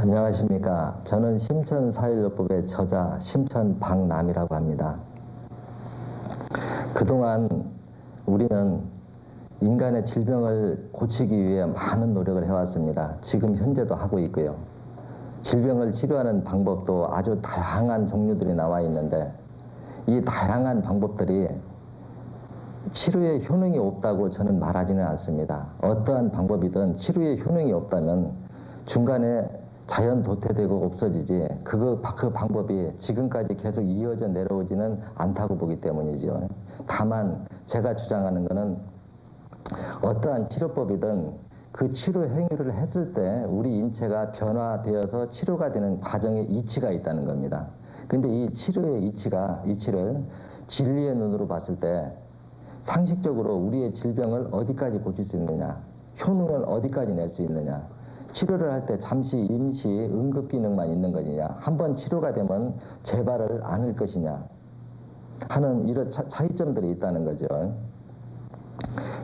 안녕하십니까. 저는 심천사일요법의 저자 심천박남이라고 합니다. 그동안 우리는 인간의 질병을 고치기 위해 많은 노력을 해왔습니다. 지금 현재도 하고 있고요. 질병을 치료하는 방법도 아주 다양한 종류들이 나와 있는데 이 다양한 방법들이 치료에 효능이 없다고 저는 말하지는 않습니다. 어떠한 방법이든 치료에 효능이 없다면 중간에 자연 도태되고 없어지지 그 방법이 지금까지 계속 이어져 내려오지는 않다고 보기 때문이죠. 다만 제가 주장하는 것은 어떠한 치료법이든 그 치료 행위를 했을 때 우리 인체가 변화되어서 치료가 되는 과정에 이치가 있다는 겁니다. 근데 이 치료의 이치를 진리의 눈으로 봤을 때 상식적으로 우리의 질병을 어디까지 고칠 수 있느냐, 효능을 어디까지 낼 수 있느냐, 치료를 할 때 잠시 임시 응급 기능만 있는 것이냐, 한번 치료가 되면 재발을 않을 것이냐 하는 이런 차이점들이 있다는 거죠.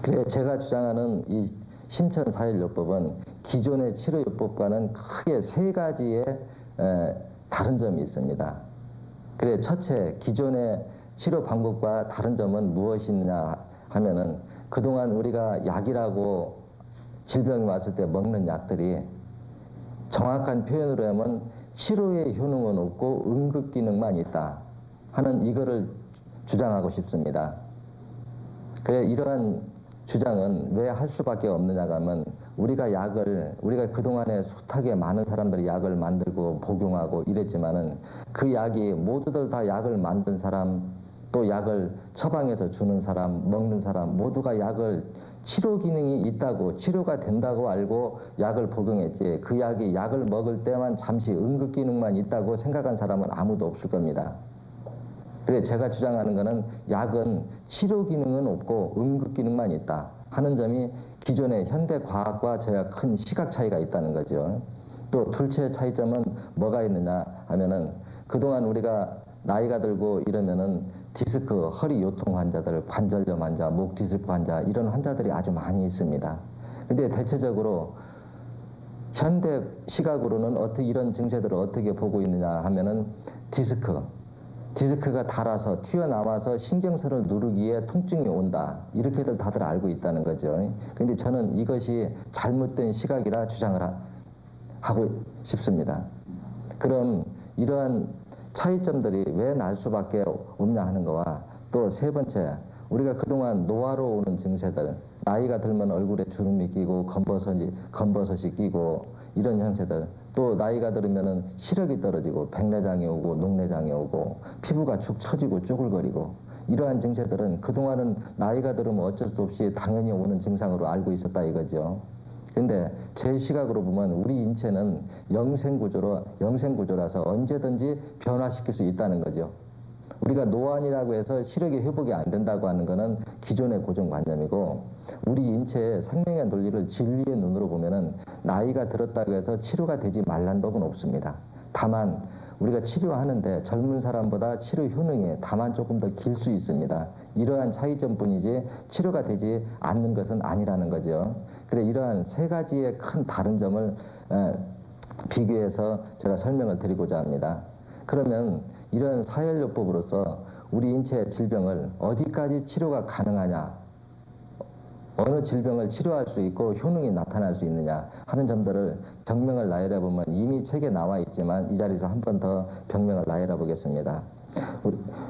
그래서 제가 주장하는 이 심천사일요법은 기존의 치료요법과는 크게 세 가지의 다른 점이 있습니다. 그래 첫째, 기존의 치료 방법과 다른 점은 무엇이냐 하면은 그동안 우리가 약이라고 질병이 왔을 때 먹는 약들이 정확한 표현으로 하면 치료의 효능은 없고 응급 기능만 있다 하는 이거를 주장하고 싶습니다. 그래 이러한 주장은 왜 할 수밖에 없느냐가 하면 우리가 그동안에 숱하게 많은 사람들이 약을 만들고 복용하고 이랬지만은 그 약이 모두들 다 약을 만든 사람, 또 약을 처방해서 주는 사람, 먹는 사람 모두가 약을 치료 기능이 있다고, 치료가 된다고 알고 약을 복용했지, 그 약이 약을 먹을 때만 잠시 응급 기능만 있다고 생각한 사람은 아무도 없을 겁니다. 그래서 제가 주장하는 것은 약은 치료 기능은 없고 응급 기능만 있다 하는 점이 기존의 현대 과학과 제가 큰 시각 차이가 있다는 거죠. 또 둘째 차이점은 뭐가 있느냐 하면은 그동안 우리가 나이가 들고 이러면은 디스크, 허리 요통 환자들, 관절염 환자, 목 디스크 환자 이런 환자들이 아주 많이 있습니다. 근데 대체적으로 현대 시각으로는 어떻게 이런 증세들을 어떻게 보고 있느냐 하면은 디스크가 닳아서 튀어나와서 신경선을 누르기에 통증이 온다. 이렇게들 다들 알고 있다는 거죠. 근데 저는 이것이 잘못된 시각이라 주장을 하고 싶습니다. 그럼 이러한 차이점들이 왜 날 수밖에 없냐 하는 거와 또 세 번째, 우리가 그동안 노화로 오는 증세들, 나이가 들면 얼굴에 주름이 끼고 검버섯이 끼고 이런 형세들, 또 나이가 들으면은 시력이 떨어지고 백내장이 오고 녹내장이 오고 피부가 축 처지고 쭈글거리고 이러한 증세들은 그동안은 나이가 들으면 어쩔 수 없이 당연히 오는 증상으로 알고 있었다 이거죠. 근데 제 시각으로 보면 우리 인체는 영생구조라서 언제든지 변화시킬 수 있다는 거죠. 우리가 노안이라고 해서 시력이 회복이 안 된다고 하는 것은 기존의 고정관념이고, 우리 인체의 생명의 논리를 진리의 눈으로 보면은 나이가 들었다고 해서 치료가 되지 말란 법은 없습니다. 다만 우리가 치료하는데 젊은 사람보다 치료 효능이 다만 조금 더 길 수 있습니다. 이러한 차이점뿐이지 치료가 되지 않는 것은 아니라는 거죠. 그래 이러한 세 가지의 큰 다른 점을 비교해서 제가 설명을 드리고자 합니다. 그러면 이런 사혈요법으로서 우리 인체의 질병을 어디까지 치료가 가능하냐, 어느 질병을 치료할 수 있고 효능이 나타날 수 있느냐 하는 점들을 병명을 나열해 보면 이미 책에 나와 있지만 이 자리에서 한 번 더 병명을 나열해 보겠습니다.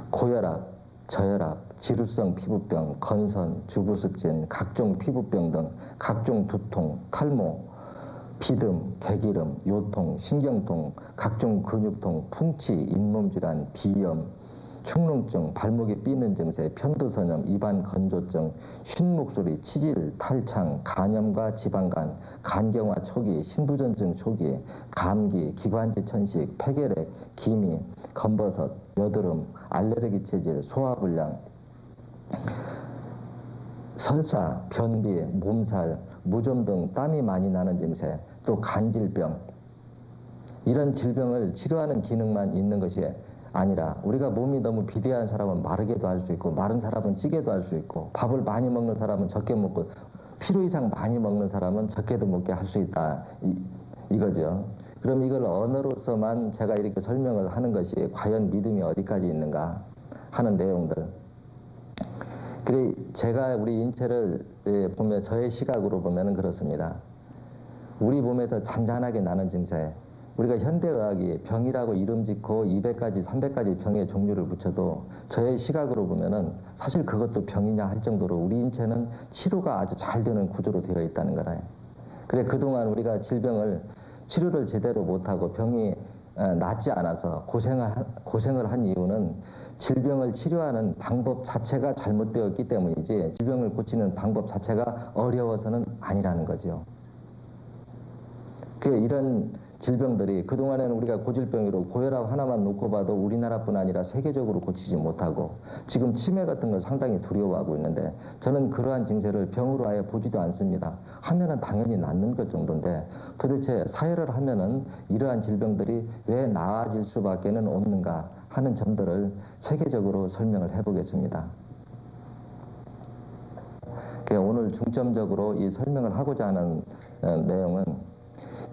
고혈압, 저혈압, 지루성 피부병, 건선, 주부습진, 각종 피부병 등 각종 두통, 탈모, 비듬, 개기름, 요통, 신경통, 각종 근육통, 풍치, 잇몸질환, 비염, 축농증, 발목이 삐는 증세, 편도선염, 입안 건조증, 쉰목소리, 치질, 탈창, 간염과 지방간, 간경화 초기, 신부전증 초기, 감기, 기관지 천식, 폐결핵, 기미, 검버섯, 여드름, 알레르기 체질, 소화불량, 설사, 변비, 몸살, 무좀 등 땀이 많이 나는 증세, 또 간질병, 이런 질병을 치료하는 기능만 있는 것이 아니라 우리가 몸이 너무 비대한 사람은 마르게도 할 수 있고 마른 사람은 찌게도 할 수 있고 밥을 많이 먹는 사람은 적게 먹고 필요 이상 많이 먹는 사람은 적게도 먹게 할 수 있다 이거죠. 그럼 이걸 언어로서만 제가 이렇게 설명을 하는 것이 과연 믿음이 어디까지 있는가 하는 내용들. 그래 제가 우리 인체를 보면 저의 시각으로 보면 그렇습니다. 우리 몸에서 잔잔하게 나는 증세, 우리가 현대의학이 병이라고 이름 짓고 200가지 300가지 병의 종류를 붙여도 저의 시각으로 보면은 사실 그것도 병이냐 할 정도로 우리 인체는 치료가 아주 잘 되는 구조로 되어 있다는 거라. 그래 그동안 우리가 질병을 치료를 제대로 못하고 병이 낫지 않아서 고생을 한 이유는 질병을 치료하는 방법 자체가 잘못되었기 때문이지 질병을 고치는 방법 자체가 어려워서는 아니라는 거죠. 이런 질병들이 그동안에는 우리가 고질병으로 고혈압 하나만 놓고 봐도 우리나라뿐 아니라 세계적으로 고치지 못하고 지금 치매 같은 걸 상당히 두려워하고 있는데 저는 그러한 증세를 병으로 아예 보지도 않습니다. 하면은 당연히 낫는 것 정도인데 도대체 사회를 하면은 이러한 질병들이 왜 나아질 수밖에는 없는가 하는 점들을 체계적으로 설명을 해보겠습니다. 오늘 중점적으로 이 설명을 하고자 하는 내용은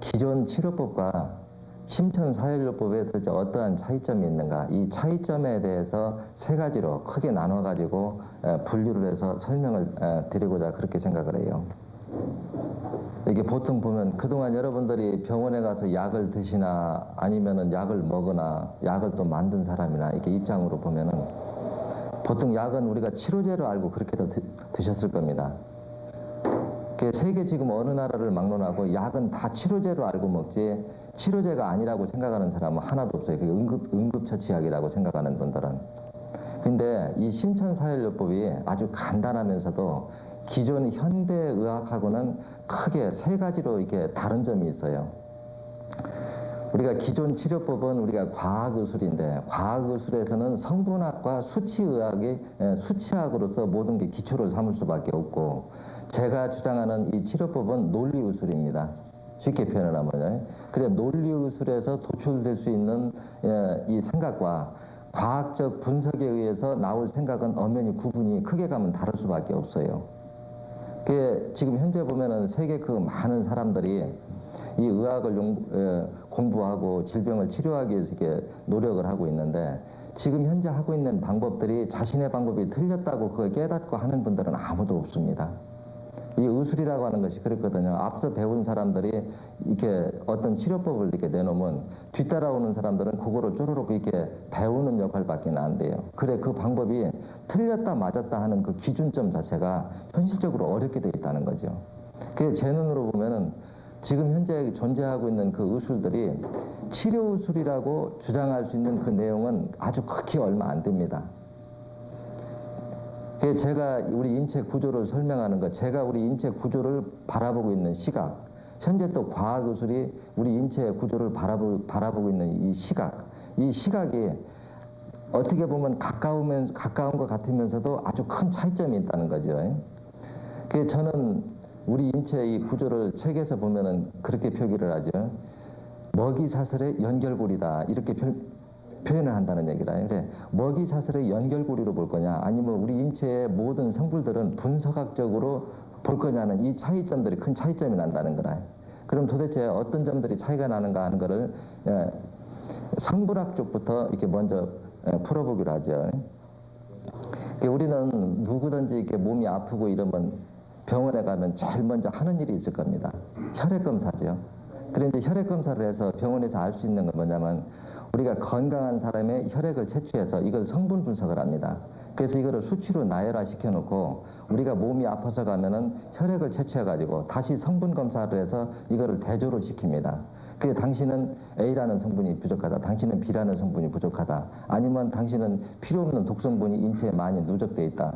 기존 치료법과 심천사혈요법에 도대체 어떠한 차이점이 있는가, 이 차이점에 대해서 세 가지로 크게 나눠가지고 분류를 해서 설명을 드리고자 그렇게 생각을 해요. 이게 보통 보면 그동안 여러분들이 병원에 가서 약을 드시나 아니면은 약을 먹거나 약을 또 만든 사람이나 이렇게 입장으로 보면은 보통 약은 우리가 치료제로 알고 그렇게도 드셨을 겁니다. 세계 지금 어느 나라를 막론하고 약은 다 치료제로 알고 먹지 치료제가 아니라고 생각하는 사람은 하나도 없어요. 그게 응급처치약이라고 생각하는 분들은. 근데 이 심천사혈요법이 아주 간단하면서도 기존 현대의학하고는 크게 세 가지로 이렇게 다른 점이 있어요. 우리가 기존 치료법은 우리가 과학의술인데 과학의술에서는 성분학과 수치학으로서 모든 게 기초를 삼을 수밖에 없고 제가 주장하는 이 치료법은 논리의술입니다. 쉽게 표현을 하면요. 그래 논리의술에서 도출될 수 있는 이 생각과 과학적 분석에 의해서 나올 생각은 엄연히 구분이 크게 가면 다를 수밖에 없어요. 지금 현재 보면은 세계 그 많은 사람들이 이 의학을 공부하고 질병을 치료하기 위해서 이렇게 노력을 하고 있는데 지금 현재 하고 있는 방법들이 자신의 방법이 틀렸다고 그걸 깨닫고 하는 분들은 아무도 없습니다. 이 의술이라고 하는 것이 그렇거든요. 앞서 배운 사람들이 이렇게 어떤 치료법을 이렇게 내놓으면 뒤따라오는 사람들은 그거를 쪼르륵 이렇게 배우는 역할밖에 안 돼요. 그래 그 방법이 틀렸다 맞았다 하는 그 기준점 자체가 현실적으로 어렵게 되어 있다는 거죠. 그래서 제 눈으로 보면은 지금 현재 존재하고 있는 그 의술들이 치료 의술이라고 주장할 수 있는 그 내용은 아주 극히 얼마 안 됩니다. 제가 우리 인체 구조를 설명하는 것, 제가 우리 인체 구조를 바라보고 있는 시각, 현재 또 과학의술이 우리 인체 구조를 바라보고 있는 이 시각이 어떻게 보면 가까운 것 같으면서도 아주 큰 차이점이 있다는 거죠. 그래서 저는 우리 인체의 구조를 책에서 보면은 그렇게 표기를 하죠. 먹이사슬의 연결고리다 이렇게 표현을 한다는 얘기다. 근데 먹이사슬의 연결고리로 볼 거냐 아니면 우리 인체의 모든 성분들은 분석학적으로 볼 거냐는 이 차이점들이 큰 차이점이 난다는 거라. 그럼 도대체 어떤 점들이 차이가 나는가 하는 거를 성분학 쪽부터 이렇게 먼저 풀어보기로 하죠. 우리는 누구든지 이렇게 몸이 아프고 이러면 병원에 가면 제일 먼저 하는 일이 있을 겁니다. 혈액검사죠. 그런데 혈액검사를 해서 병원에서 알 수 있는 건 뭐냐면 우리가 건강한 사람의 혈액을 채취해서 이걸 성분 분석을 합니다. 그래서 이거를 수치로 나열화 시켜놓고 우리가 몸이 아파서 가면은 혈액을 채취해가지고 다시 성분 검사를 해서 이거를 대조를 시킵니다. 그게 당신은 A라는 성분이 부족하다. 당신은 B라는 성분이 부족하다. 아니면 당신은 필요 없는 독성분이 인체에 많이 누적돼 있다.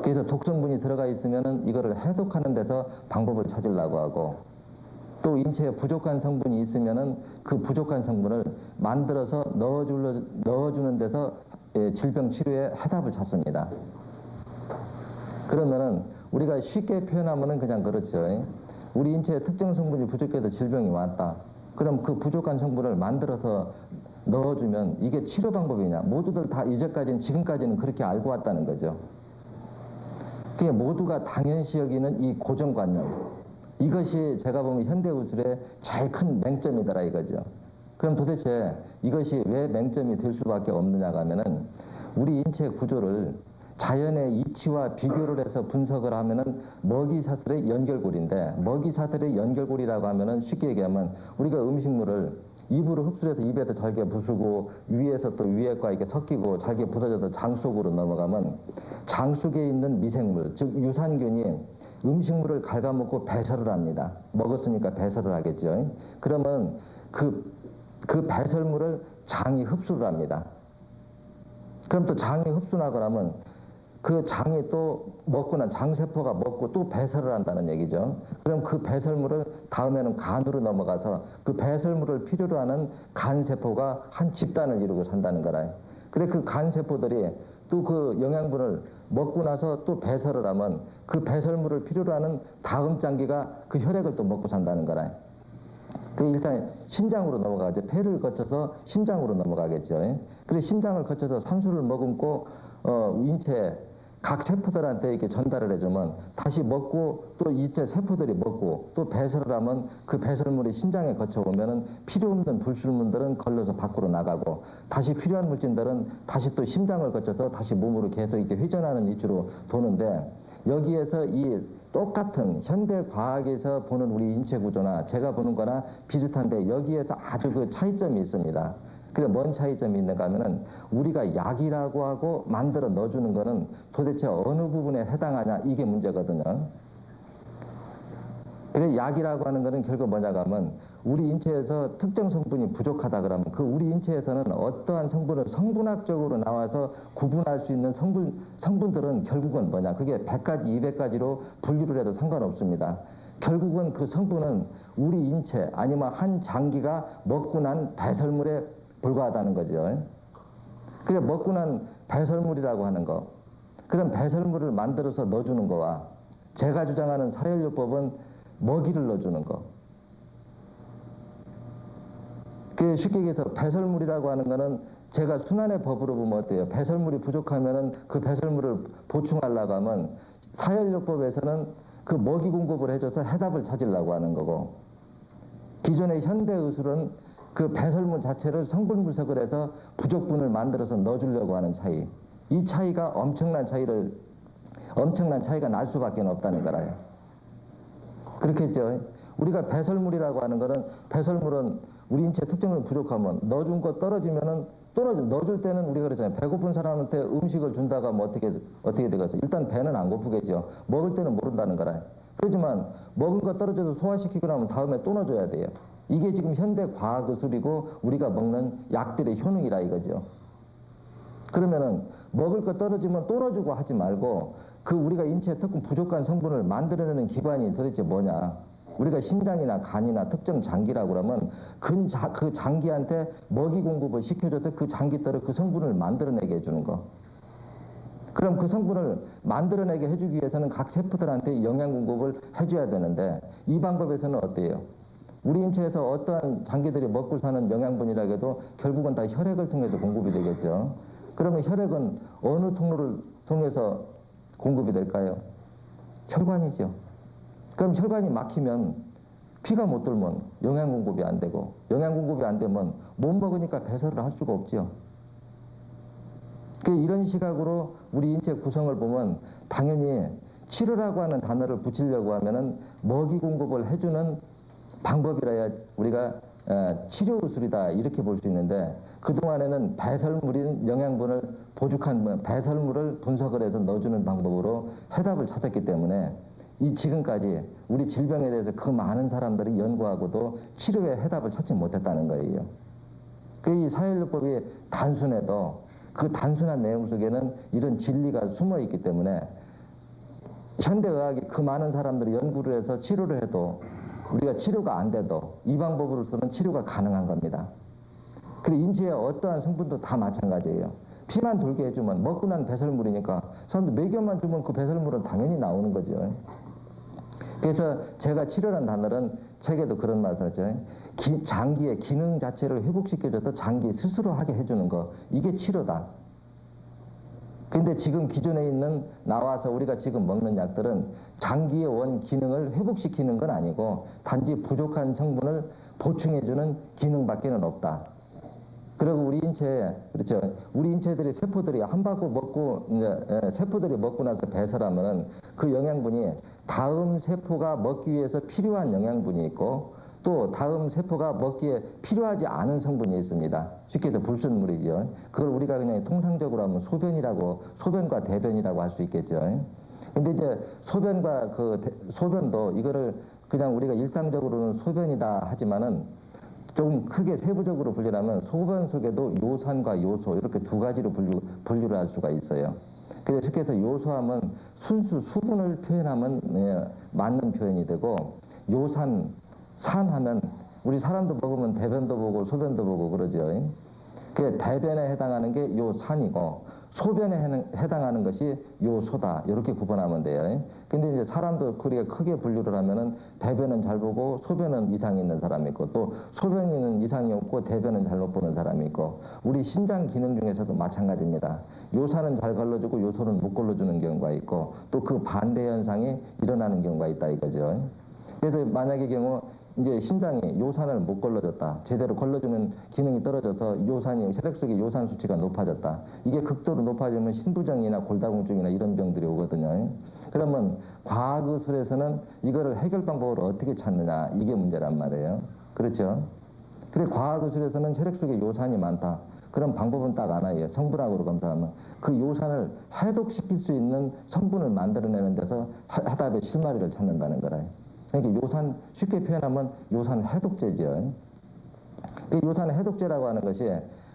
그래서 독성분이 들어가 있으면은 이거를 해독하는 데서 방법을 찾으려고 하고 또 인체에 부족한 성분이 있으면은 그 부족한 성분을 만들어서 넣어주는 데서 질병 치료에 해답을 찾습니다. 그러면은 우리가 쉽게 표현하면은 그냥 그렇죠. 우리 인체에 특정 성분이 부족해서 질병이 왔다. 그럼 그 부족한 성분을 만들어서 넣어주면 이게 치료 방법이냐? 모두들 다 지금까지는 그렇게 알고 왔다는 거죠. 그게 모두가 당연시 여기는 이 고정관념. 이것이 제가 보면 현대의술의 제일 큰 맹점이더라 이거죠. 그럼 도대체 이것이 왜 맹점이 될 수밖에 없느냐가 하면은 우리 인체 구조를 자연의 이치와 비교를 해서 분석을 하면은 먹이사슬의 연결고리인데, 먹이사슬의 연결고리라고 하면은 쉽게 얘기하면 우리가 음식물을 입으로 흡수해서 입에서 잘게 부수고 위에서 또 위에과 이렇게 섞이고 잘게 부서져서 장 속으로 넘어가면 장 속에 있는 미생물, 즉 유산균이 음식물을 갉아먹고 배설을 합니다. 먹었으니까 배설을 하겠죠. 그러면 그 배설물을 장이 흡수를 합니다. 그럼 또 장이 흡수하고 나면 그 장이 또 먹고 난 장세포가 먹고 또 배설을 한다는 얘기죠. 그럼 그 배설물을 다음에는 간으로 넘어가서 그 배설물을 필요로 하는 간세포가 한 집단을 이루고 산다는 거라. 그래 그 간세포들이 또 그 영양분을 먹고 나서 또 배설을 하면 그 배설물을 필요로 하는 다음 장기가 그 혈액을 또 먹고 산다는 거라. 그 일단 심장으로 넘어가죠. 폐를 거쳐서 심장으로 넘어가겠죠. 그래 심장을 거쳐서 산소를 머금고 인체 각 세포들한테 이렇게 전달을 해주면 다시 먹고 또 인체 세포들이 먹고 또 배설을 하면 그 배설물이 심장에 거쳐오면은 필요 없는 불순물들은 걸러서 밖으로 나가고 다시 필요한 물질들은 다시 또 심장을 거쳐서 다시 몸으로 계속 이렇게 회전하는 위치로 도는데, 여기에서 이 똑같은 현대 과학에서 보는 우리 인체 구조나 제가 보는 거나 비슷한데 여기에서 아주 그 차이점이 있습니다. 그래 뭔 차이점이 있는가 하면은 우리가 약이라고 하고 만들어 넣어주는 거는 도대체 어느 부분에 해당하냐 이게 문제거든요. 그래 약이라고 하는 거는 결국 뭐냐고 하면 우리 인체에서 특정 성분이 부족하다 그러면 그 우리 인체에서는 어떠한 성분을 성분학적으로 나와서 구분할 수 있는 성분들은 결국은 뭐냐, 그게 100가지 200가지로 분류를 해도 상관없습니다. 결국은 그 성분은 우리 인체 아니면 한 장기가 먹고 난 배설물에 불과하다는 거죠. 그래 먹고 난 배설물이라고 하는 거, 그럼 배설물을 만들어서 넣어주는 거와 제가 주장하는 사혈요법은 먹이를 넣어주는 거. 그 쉽게 얘기해서 배설물이라고 하는 거는 제가 순환의 법으로 보면 어때요? 배설물이 부족하면은 그 배설물을 보충하려고 하면 사혈요법에서는 그 먹이 공급을 해줘서 해답을 찾으려고 하는 거고, 기존의 현대의술은 그 배설물 자체를 성분 분석을 해서 부족분을 만들어서 넣어주려고 하는 차이. 이 차이가 엄청난 차이가 날 수밖에 없다는 거라요. 그렇겠죠. 우리가 배설물이라고 하는 거는 배설물은 우리 인체 특정을 부족하면 넣어준 거 떨어지면은 넣어줄 때는 우리가 그러잖아요. 배고픈 사람한테 음식을 준다가 뭐 어떻게 되겠어요? 일단 배는 안 고프겠죠. 먹을 때는 모른다는 거라요. 그렇지만 먹은 거 떨어져서 소화시키고 나면 다음에 또 넣어줘야 돼요. 이게 지금 현대 과학의술이고 우리가 먹는 약들의 효능이라 이거죠. 그러면은 먹을 거 떨어지면 또 넣어주고 하지 말고 그 우리가 인체에 특히 부족한 성분을 만들어내는 기관이 도대체 뭐냐. 우리가 신장이나 간이나 특정 장기라고 그러면 그 장기한테 먹이 공급을 시켜줘서 그 장기들을 그 성분을 만들어내게 해주는 거. 그럼 그 성분을 만들어내게 해주기 위해서는 각 세포들한테 영양 공급을 해줘야 되는데 이 방법에서는 어때요? 우리 인체에서 어떠한 장기들이 먹고 사는 영양분이라 해도 결국은 다 혈액을 통해서 공급이 되겠죠. 그러면 혈액은 어느 통로를 통해서 공급이 될까요? 혈관이죠. 그럼 혈관이 막히면 피가 못 돌면 영양 공급이 안 되고, 영양 공급이 안 되면 못 먹으니까 배설을 할 수가 없죠. 이런 시각으로 우리 인체 구성을 보면 당연히 치료라고 하는 단어를 붙이려고 하면은 먹이 공급을 해주는 방법이라야 우리가 치료의술이다 이렇게 볼 수 있는데, 그동안에는 배설물인 영양분을 보충한 배설물을 분석을 해서 넣어주는 방법으로 해답을 찾았기 때문에 지금까지 우리 질병에 대해서 그 많은 사람들이 연구하고도 치료의 해답을 찾지 못했다는 거예요. 이 사혈요법이 단순해도 그 단순한 내용 속에는 이런 진리가 숨어 있기 때문에 현대의학이 그 많은 사람들이 연구를 해서 치료를 해도 우리가 치료가 안 돼도 이 방법으로서는 치료가 가능한 겁니다. 그리고 인체의 어떠한 성분도 다 마찬가지예요. 피만 돌게 해주면 먹고 난 배설물이니까 사람들 먹여만 주면 그 배설물은 당연히 나오는 거죠. 그래서 제가 치료라는 단어는 책에도 그런 말을 하죠. 장기의 기능 자체를 회복시켜줘서 장기 스스로 하게 해주는 거, 이게 치료다. 근데 지금 기존에 있는 나와서 우리가 지금 먹는 약들은 장기의 원 기능을 회복시키는 건 아니고 단지 부족한 성분을 보충해주는 기능밖에는 없다. 그리고 우리 인체에, 그렇죠. 우리 인체들이 세포들이 한 바구 먹고, 이제 세포들이 먹고 나서 배설하면은 그 영양분이 다음 세포가 먹기 위해서 필요한 영양분이 있고 또 다음 세포가 먹기에 필요하지 않은 성분이 있습니다. 쉽게 해서 불순물이죠. 그걸 우리가 그냥 통상적으로 하면 소변과 대변이라고 할 수 있겠죠. 근데 이제 소변과 소변도 이거를 그냥 우리가 일상적으로는 소변이다 하지만은 좀 크게 세부적으로 분류하면 소변 속에도 요산과 요소 이렇게 두 가지로 분류를 할 수가 있어요. 그래서 쉽게 해서 요소하면 순수 수분을 표현하면 맞는 표현이 되고 산하면 우리 사람도 먹으면 대변도 보고 소변도 보고 그러죠. 그 대변에 해당하는 게 요산이고 소변에 해당하는 것이 요소다. 이렇게 구분하면 돼요. 근데 이제 사람도 그렇게 크게 분류를 하면은 대변은 잘 보고 소변은 이상이 있는 사람이 있고 또 소변에는 이상이 없고 대변은 잘 못 보는 사람이 있고 우리 신장 기능 중에서도 마찬가지입니다. 요산은 잘 걸러주고 요소는 못 걸러주는 경우가 있고 또 그 반대 현상이 일어나는 경우가 있다 이거죠. 그래서 만약의 경우 이제 신장이 요산을 못 걸러줬다. 제대로 걸러주는 기능이 떨어져서 혈액 속의 요산 수치가 높아졌다. 이게 극도로 높아지면 신부정이나 골다공증이나 이런 병들이 오거든요. 그러면 과학의술에서는 이거를 해결 방법을 어떻게 찾느냐 이게 문제란 말이에요. 그렇죠? 그래 과학의술에서는 혈액 속에 요산이 많다. 그런 방법은 딱 하나예요. 성분학으로 검사하면 그 요산을 해독시킬 수 있는 성분을 만들어내는 데서 해답의 실마리를 찾는다는 거라요. 그러니까 요산 쉽게 표현하면 요산 해독제죠. 그 요산 해독제라고 하는 것이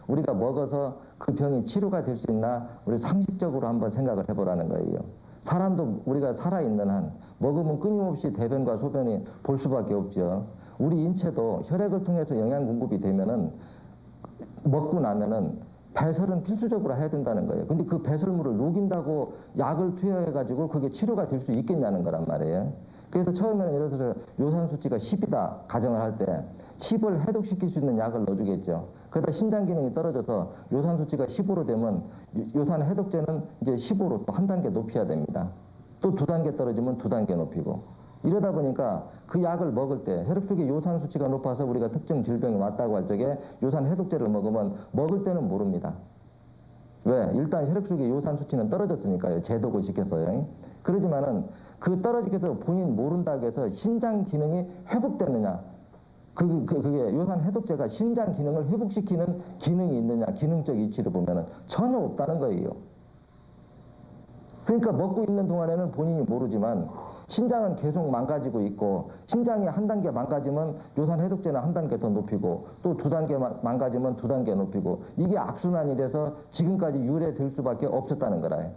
우리가 먹어서 그 병이 치료가 될 수 있나 우리 상식적으로 한번 생각을 해보라는 거예요. 사람도 우리가 살아있는 한 먹으면 끊임없이 대변과 소변이 볼 수밖에 없죠. 우리 인체도 혈액을 통해서 영양 공급이 되면은 먹고 나면은 배설은 필수적으로 해야 된다는 거예요. 근데 그 배설물을 녹인다고 약을 투여해가지고 그게 치료가 될 수 있겠냐는 거란 말이에요. 그래서 처음에는 예를 들어서 요산 수치가 10이다 가정을 할 때 10을 해독시킬 수 있는 약을 넣어주겠죠. 그러다 신장 기능이 떨어져서 요산 수치가 15로 되면 요산 해독제는 이제 15로 또 한 단계 높여야 됩니다. 또 두 단계 떨어지면 두 단계 높이고 이러다 보니까 그 약을 먹을 때 혈액 속에 요산 수치가 높아서 우리가 특정 질병이 왔다고 할 적에 요산 해독제를 먹으면 먹을 때는 모릅니다. 왜? 일단 혈액 속에 요산 수치는 떨어졌으니까요. 제독을 시켰어요. 그러지만은 그 떨어지게 해서 본인 모른다고 해서 신장 기능이 회복되느냐. 그게 요산 해독제가 신장 기능을 회복시키는 기능이 있느냐. 기능적 이치를 보면은 전혀 없다는 거예요. 그러니까 먹고 있는 동안에는 본인이 모르지만 신장은 계속 망가지고 있고 신장이 한 단계 망가지면 요산 해독제는 한 단계 더 높이고 또 두 단계 망가지면 두 단계 높이고 이게 악순환이 돼서 지금까지 유래될 수밖에 없었다는 거라요.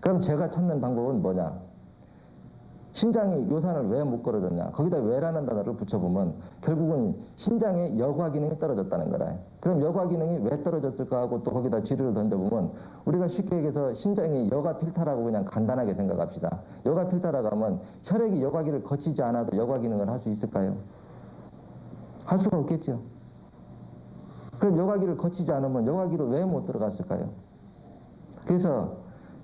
그럼 제가 찾는 방법은 뭐냐? 신장이 요산을 왜 못 걸어줬냐? 거기다 왜라는 단어를 붙여보면 결국은 신장의 여과 기능이 떨어졌다는 거라. 그럼 여과 기능이 왜 떨어졌을까 하고 또 거기다 지르를 던져보면 우리가 쉽게 얘기해서 신장이 여과 필터라고 그냥 간단하게 생각합시다. 여과 필터라고 하면 혈액이 여과기를 거치지 않아도 여과 기능을 할 수 있을까요? 할 수가 없겠죠. 그럼 여과기를 거치지 않으면 여과기로 왜 못 들어갔을까요? 그래서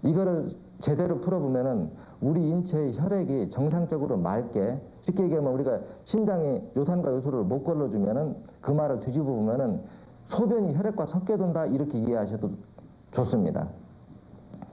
이거를 제대로 풀어보면은 우리 인체의 혈액이 정상적으로 맑게 쉽게 얘기하면 우리가 신장이 요산과 요소를 못 걸러주면은 그 말을 뒤집어 보면은 소변이 혈액과 섞여 돈다 이렇게 이해하셔도 좋습니다.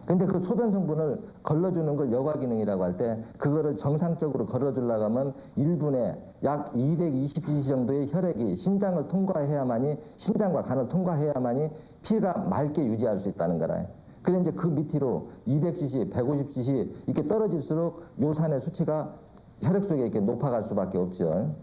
근데 그 소변 성분을 걸러주는 걸 여과 기능이라고 할 때 그거를 정상적으로 걸러주려고 하면 1분에 약 220cc 정도의 혈액이 신장을 통과해야만이 신장과 간을 통과해야만이 피가 맑게 유지할 수 있다는 거라. 그래 이제 그 밑으로 200cc, 150cc 이렇게 떨어질수록 요산의 수치가 혈액 속에 이렇게 높아갈 수밖에 없죠.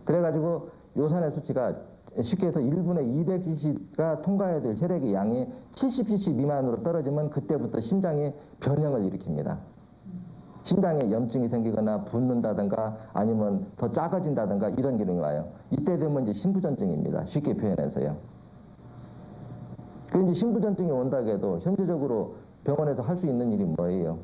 그래가지고 요산의 수치가 쉽게 해서 1분에 200cc가 통과해야 될 혈액의 양이 70cc 미만으로 떨어지면 그때부터 신장이 변형을 일으킵니다. 신장에 염증이 생기거나 붓는다든가 아니면 더 작아진다든가 이런 기능이 와요. 이때 되면 이제 신부전증입니다. 쉽게 표현해서요. 그런데 신부전증이 온다고 해도 현재적으로 병원에서 할 수 있는 일이 뭐예요?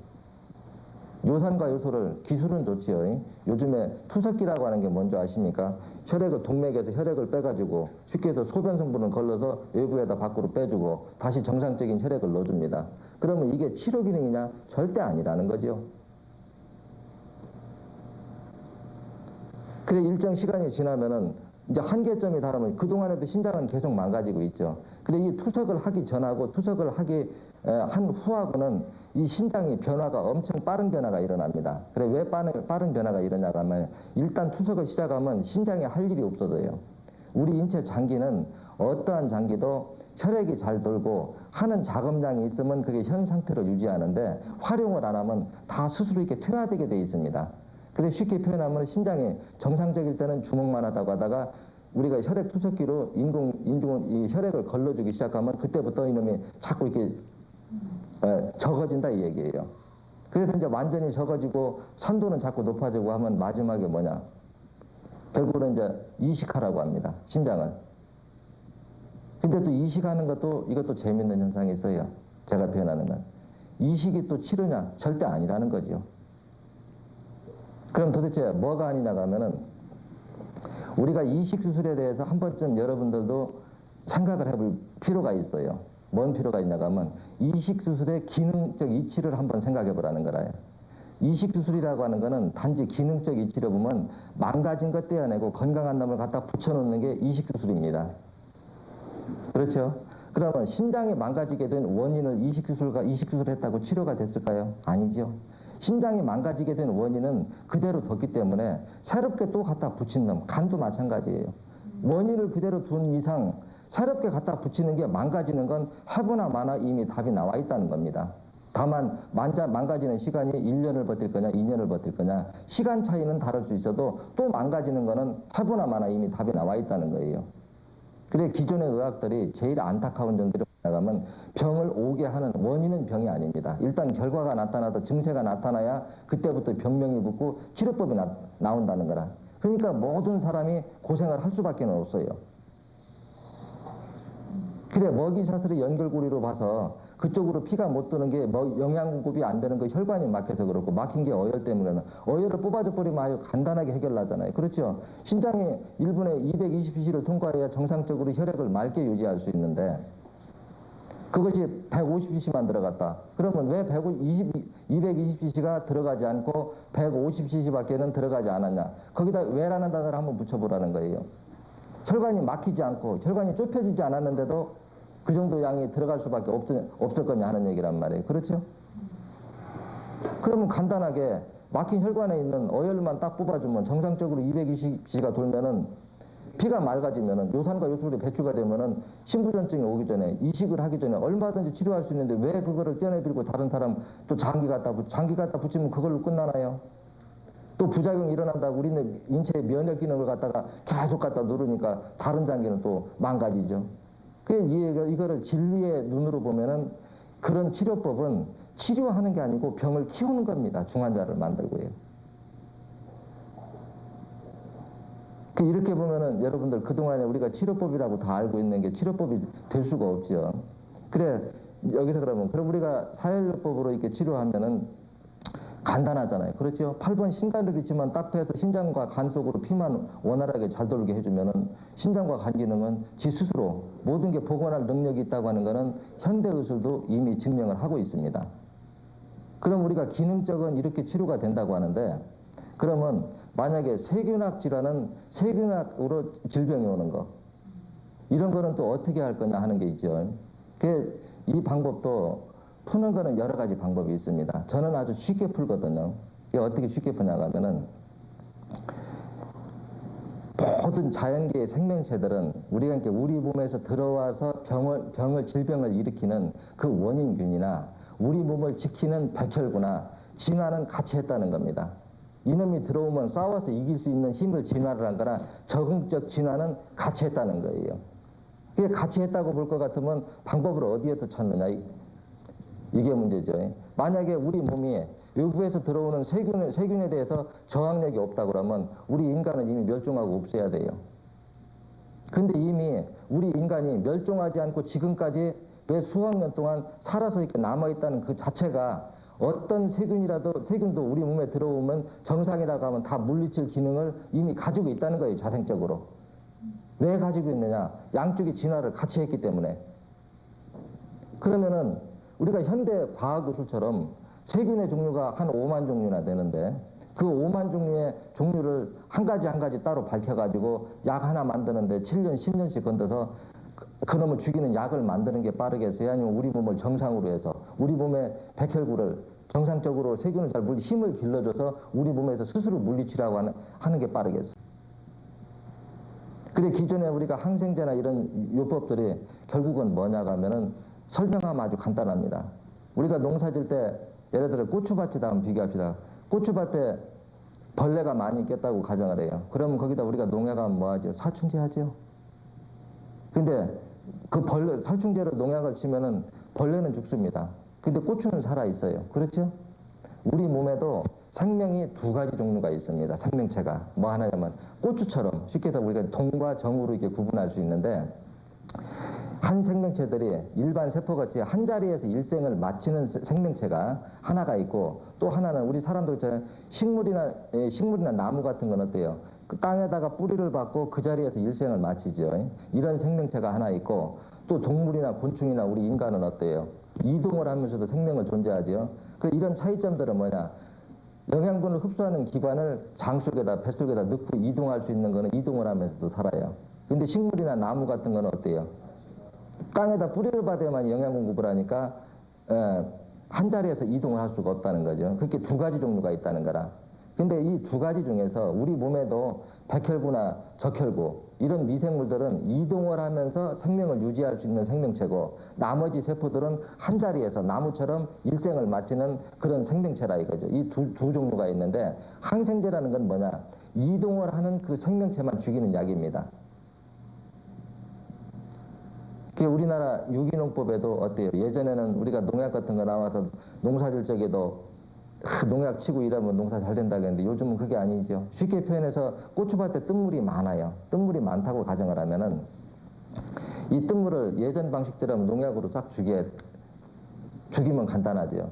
요산과 요소를 기술은 좋지요. 요즘에 투석기라고 하는 게 뭔지 아십니까? 혈액을 동맥에서 혈액을 빼가지고 쉽게 해서 소변 성분을 걸러서 외부에다 밖으로 빼주고 다시 정상적인 혈액을 넣어줍니다. 그러면 이게 치료 기능이냐? 절대 아니라는 거죠. 그래 일정 시간이 지나면은 이제 한계점이 다르면 그동안에도 신장은 계속 망가지고 있죠. 그래 이 투석을 하기 전하고 투석을 하기 한 후하고는 이 신장이 변화가 엄청 빠른 변화가 일어납니다. 그래 왜 빠른 변화가 일어나고 하면 일단 투석을 시작하면 신장에 할 일이 없어져요. 우리 인체 장기는 어떠한 장기도 혈액이 잘 돌고 하는 작업량이 있으면 그게 현 상태로 유지하는데 활용을 안 하면 다 스스로 이렇게 퇴화되게 돼 있습니다. 그래 쉽게 표현하면 신장이 정상적일 때는 주먹만 하다고 하다가 우리가 혈액 투석기로 인중 이 혈액을 걸러주기 시작하면 그때부터 이놈이 자꾸 이렇게 적어진다 이 얘기예요. 그래서 이제 완전히 적어지고 산도는 자꾸 높아지고 하면 마지막에 뭐냐? 결국은 이제 이식하라고 합니다. 신장을. 근데 또 이식하는 것도 이것도 재밌는 현상이 있어요. 제가 표현하는 건. 이식이 또 치료냐? 절대 아니라는 거죠. 그럼 도대체 뭐가 아니냐고 하면은 우리가 이식 수술에 대해서 한 번쯤 여러분들도 생각을 해볼 필요가 있어요. 뭔 필요가 있냐고 하면 이식 수술의 기능적 이치를 한번 생각해 보라는 거라요. 이식 수술이라고 하는 거는 단지 기능적 이치로 보면 망가진 것 떼어내고 건강한 놈을 갖다 붙여놓는 게 이식 수술입니다. 그렇죠? 그러면 신장이 망가지게 된 원인을 이식 수술을 했다고 치료가 됐을까요? 아니죠. 신장이 망가지게 된 원인은 그대로 뒀기 때문에 새롭게 또 갖다 붙인 놈, 간도 마찬가지예요. 원인을 그대로 둔 이상 새롭게 갖다 붙이는 게 망가지는 건 해보나 마나 이미 답이 나와 있다는 겁니다. 다만 망가지는 시간이 1년을 버틸 거냐 2년을 버틸 거냐 시간 차이는 다를 수 있어도 또 망가지는 거는 해보나 마나 이미 답이 나와 있다는 거예요. 그래 기존의 의학들이 제일 안타까운 점들이 나가면 병을 오게 하는 원인은 병이 아닙니다. 일단 결과가 나타나도 증세가 나타나야 그때부터 병명이 붙고 치료법이 나온다는 거라. 그러니까 모든 사람이 고생을 할 수밖에 없어요. 그래 먹이사슬의 연결고리로 봐서 그쪽으로 피가 못 도는 게 영양 공급이 안 되는 거 혈관이 막혀서 그렇고 막힌 게 어혈 때문에 어혈을 뽑아줘 버리면 아주 간단하게 해결나잖아요. 그렇죠? 신장이 1분에 220cc를 통과해야 정상적으로 혈액을 맑게 유지할 수 있는데 그것이 150cc만 들어갔다. 그러면 왜 220cc가 들어가지 않고 150cc밖에는 들어가지 않았냐? 거기다 왜라는 단어를 한번 붙여보라는 거예요. 혈관이 막히지 않고 혈관이 좁혀지지 않았는데도 그 정도 양이 들어갈 수밖에 없을 거냐 하는 얘기란 말이에요. 그렇죠? 그러면 간단하게 막힌 혈관에 있는 어혈만 딱 뽑아주면 정상적으로 220cc가 돌면은 피가 맑아지면은 요산과 요술이 배출가 되면은 신부전증이 오기 전에 이식을 하기 전에 얼마든지 치료할 수 있는데 왜 그거를 떼어내버리고 다른 사람 또 장기 갖다 붙이면 그걸로 끝나나요? 또 부작용이 일어난다고 우리는 인체의 면역 기능을 갖다가 계속 갖다 누르니까 다른 장기는 또 망가지죠. 이거를 진리의 눈으로 보면은 그런 치료법은 치료하는 게 아니고 병을 키우는 겁니다. 중환자를 만들고요. 이렇게 보면은 여러분들 그동안에 우리가 치료법이라고 다 알고 있는 게 치료법이 될 수가 없죠. 그래 여기서 그럼 우리가 사혈요법으로 이렇게 치료하면은 간단하잖아요. 그렇죠? 8번 신간을 있지만 딱 빼서 신장과 간 속으로 피만 원활하게 잘 돌게 해주면은 신장과 간 기능은 지 스스로 모든 게 복원할 능력이 있다고 하는 것은 현대의술도 이미 증명을 하고 있습니다. 그럼 우리가 기능적은 이렇게 치료가 된다고 하는데 그러면 만약에 세균학 질환은 세균학으로 질병이 오는 거 이런 거는 또 어떻게 할 거냐 하는 게 있죠. 이 방법도 푸는 거는 여러 가지 방법이 있습니다. 저는 아주 쉽게 풀거든요. 이게 어떻게 쉽게 푸냐고 하면은 모든 자연계의 생명체들은 우리 몸에서 들어와서 질병을 일으키는 그 원인균이나 우리 몸을 지키는 백혈구나 진화는 같이 했다는 겁니다. 이놈이 들어오면 싸워서 이길 수 있는 힘을 진화를 한 거나 적응적 진화는 같이 했다는 거예요. 이게 같이 했다고 볼 것 같으면 방법을 어디에서 찾느냐 이게 문제죠. 만약에 우리 몸이 외부에서 들어오는 세균에 대해서 저항력이 없다고 그러면 우리 인간은 이미 멸종하고 없애야 돼요. 그런데 이미 우리 인간이 멸종하지 않고 지금까지 몇 수억 년 동안 살아서 이렇게 남아있다는 그 자체가 어떤 세균도 우리 몸에 들어오면 정상이라고 하면 다 물리칠 기능을 이미 가지고 있다는 거예요, 자생적으로. 왜 가지고 있느냐? 양쪽의 진화를 같이 했기 때문에. 그러면은 우리가 현대 과학 기술처럼 세균의 종류가 한 5만 종류나 되는데 그 5만 종류의 종류를 한 가지 한 가지 따로 밝혀가지고 약 하나 만드는데 7년, 10년씩 건너서 그놈을 죽이는 약을 만드는 게 빠르겠어요? 아니면 우리 몸을 정상으로 해서 우리 몸의 백혈구를 정상적으로 세균을 잘 힘을 길러줘서 우리 몸에서 스스로 물리치라고 하는 게 빠르겠어요? 그래 기존에 우리가 항생제나 이런 요법들이 결국은 뭐냐고 하면은 설명하면 아주 간단합니다. 우리가 농사 질 때 예를 들어 고추밭이다 한번 비교합시다. 고추밭에 벌레가 많이 있겠다고 가정을 해요. 그러면 거기다 우리가 농약하면 뭐하죠? 살충제 하죠. 근데 그 살충제로 농약을 치면은 벌레는 죽습니다. 근데 고추는 살아있어요. 그렇죠? 우리 몸에도 생명이 두 가지 종류가 있습니다. 생명체가 뭐 하나냐면 고추처럼 쉽게 해서 우리가 동과 정으로 이렇게 구분할 수 있는데 한 생명체들이 일반 세포같이 한 자리에서 일생을 마치는 생명체가 하나가 있고 또 하나는 우리 사람도 식물이나 나무 같은 건 어때요? 그 땅에다가 뿌리를 받고 그 자리에서 일생을 마치죠. 이런 생명체가 하나 있고 또 동물이나 곤충이나 우리 인간은 어때요? 이동을 하면서도 생명을 존재하죠. 그 이런 차이점들은 뭐냐? 영양분을 흡수하는 기관을 장 속에다 뱃속에다 넣고 이동할 수 있는 거는 이동을 하면서도 살아요. 근데 식물이나 나무 같은 건 어때요? 땅에다 뿌리를 받아야만 영양 공급을 하니까 한 자리에서 이동을 할 수가 없다는 거죠. 그렇게 두 가지 종류가 있다는 거라. 근데 이 두 가지 중에서 우리 몸에도 백혈구나 적혈구 이런 미생물들은 이동을 하면서 생명을 유지할 수 있는 생명체고 나머지 세포들은 한 자리에서 나무처럼 일생을 마치는 그런 생명체라 이거죠. 이 두 종류가 있는데 항생제라는 건 뭐냐? 이동을 하는 그 생명체만 죽이는 약입니다. 우리나라 유기농법에도 어때요? 예전에는 우리가 농약 같은 거 나와서 농사질 적에도 농약 치고 이러면 농사 잘 된다 그랬는데 요즘은 그게 아니죠. 쉽게 표현해서 고추밭에 뜬물이 많아요. 뜬물이 많다고 가정을 하면은 이 뜬물을 예전 방식대로 농약으로 싹 죽이면 간단하죠.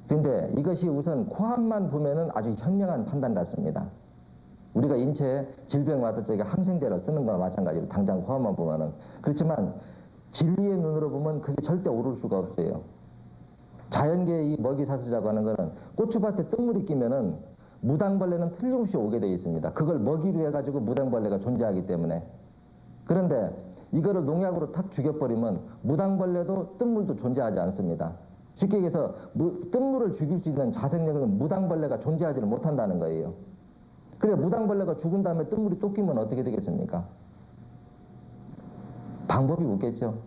근데 이것이 우선 코앞만 보면은 아주 현명한 판단 같습니다. 우리가 인체에 질병 왔을 적에 항생제를 쓰는 거와 마찬가지로 당장 코앞만 보면은 그렇지만 진리의 눈으로 보면 그게 절대 옳을 수가 없어요. 자연계의 이 먹이사슬이라고 하는 거는 고추밭에 뜬물이 끼면은 무당벌레는 틀림없이 오게 되어 있습니다. 그걸 먹이로 해가지고 무당벌레가 존재하기 때문에. 그런데 이거를 농약으로 탁 죽여버리면 무당벌레도 뜬물도 존재하지 않습니다. 쉽게 얘기해서 뜬물을 죽일 수 있는 자생력은 무당벌레가 존재하지를 못한다는 거예요. 그래 무당벌레가 죽은 다음에 뜬물이 또 끼면 어떻게 되겠습니까? 방법이 없겠죠.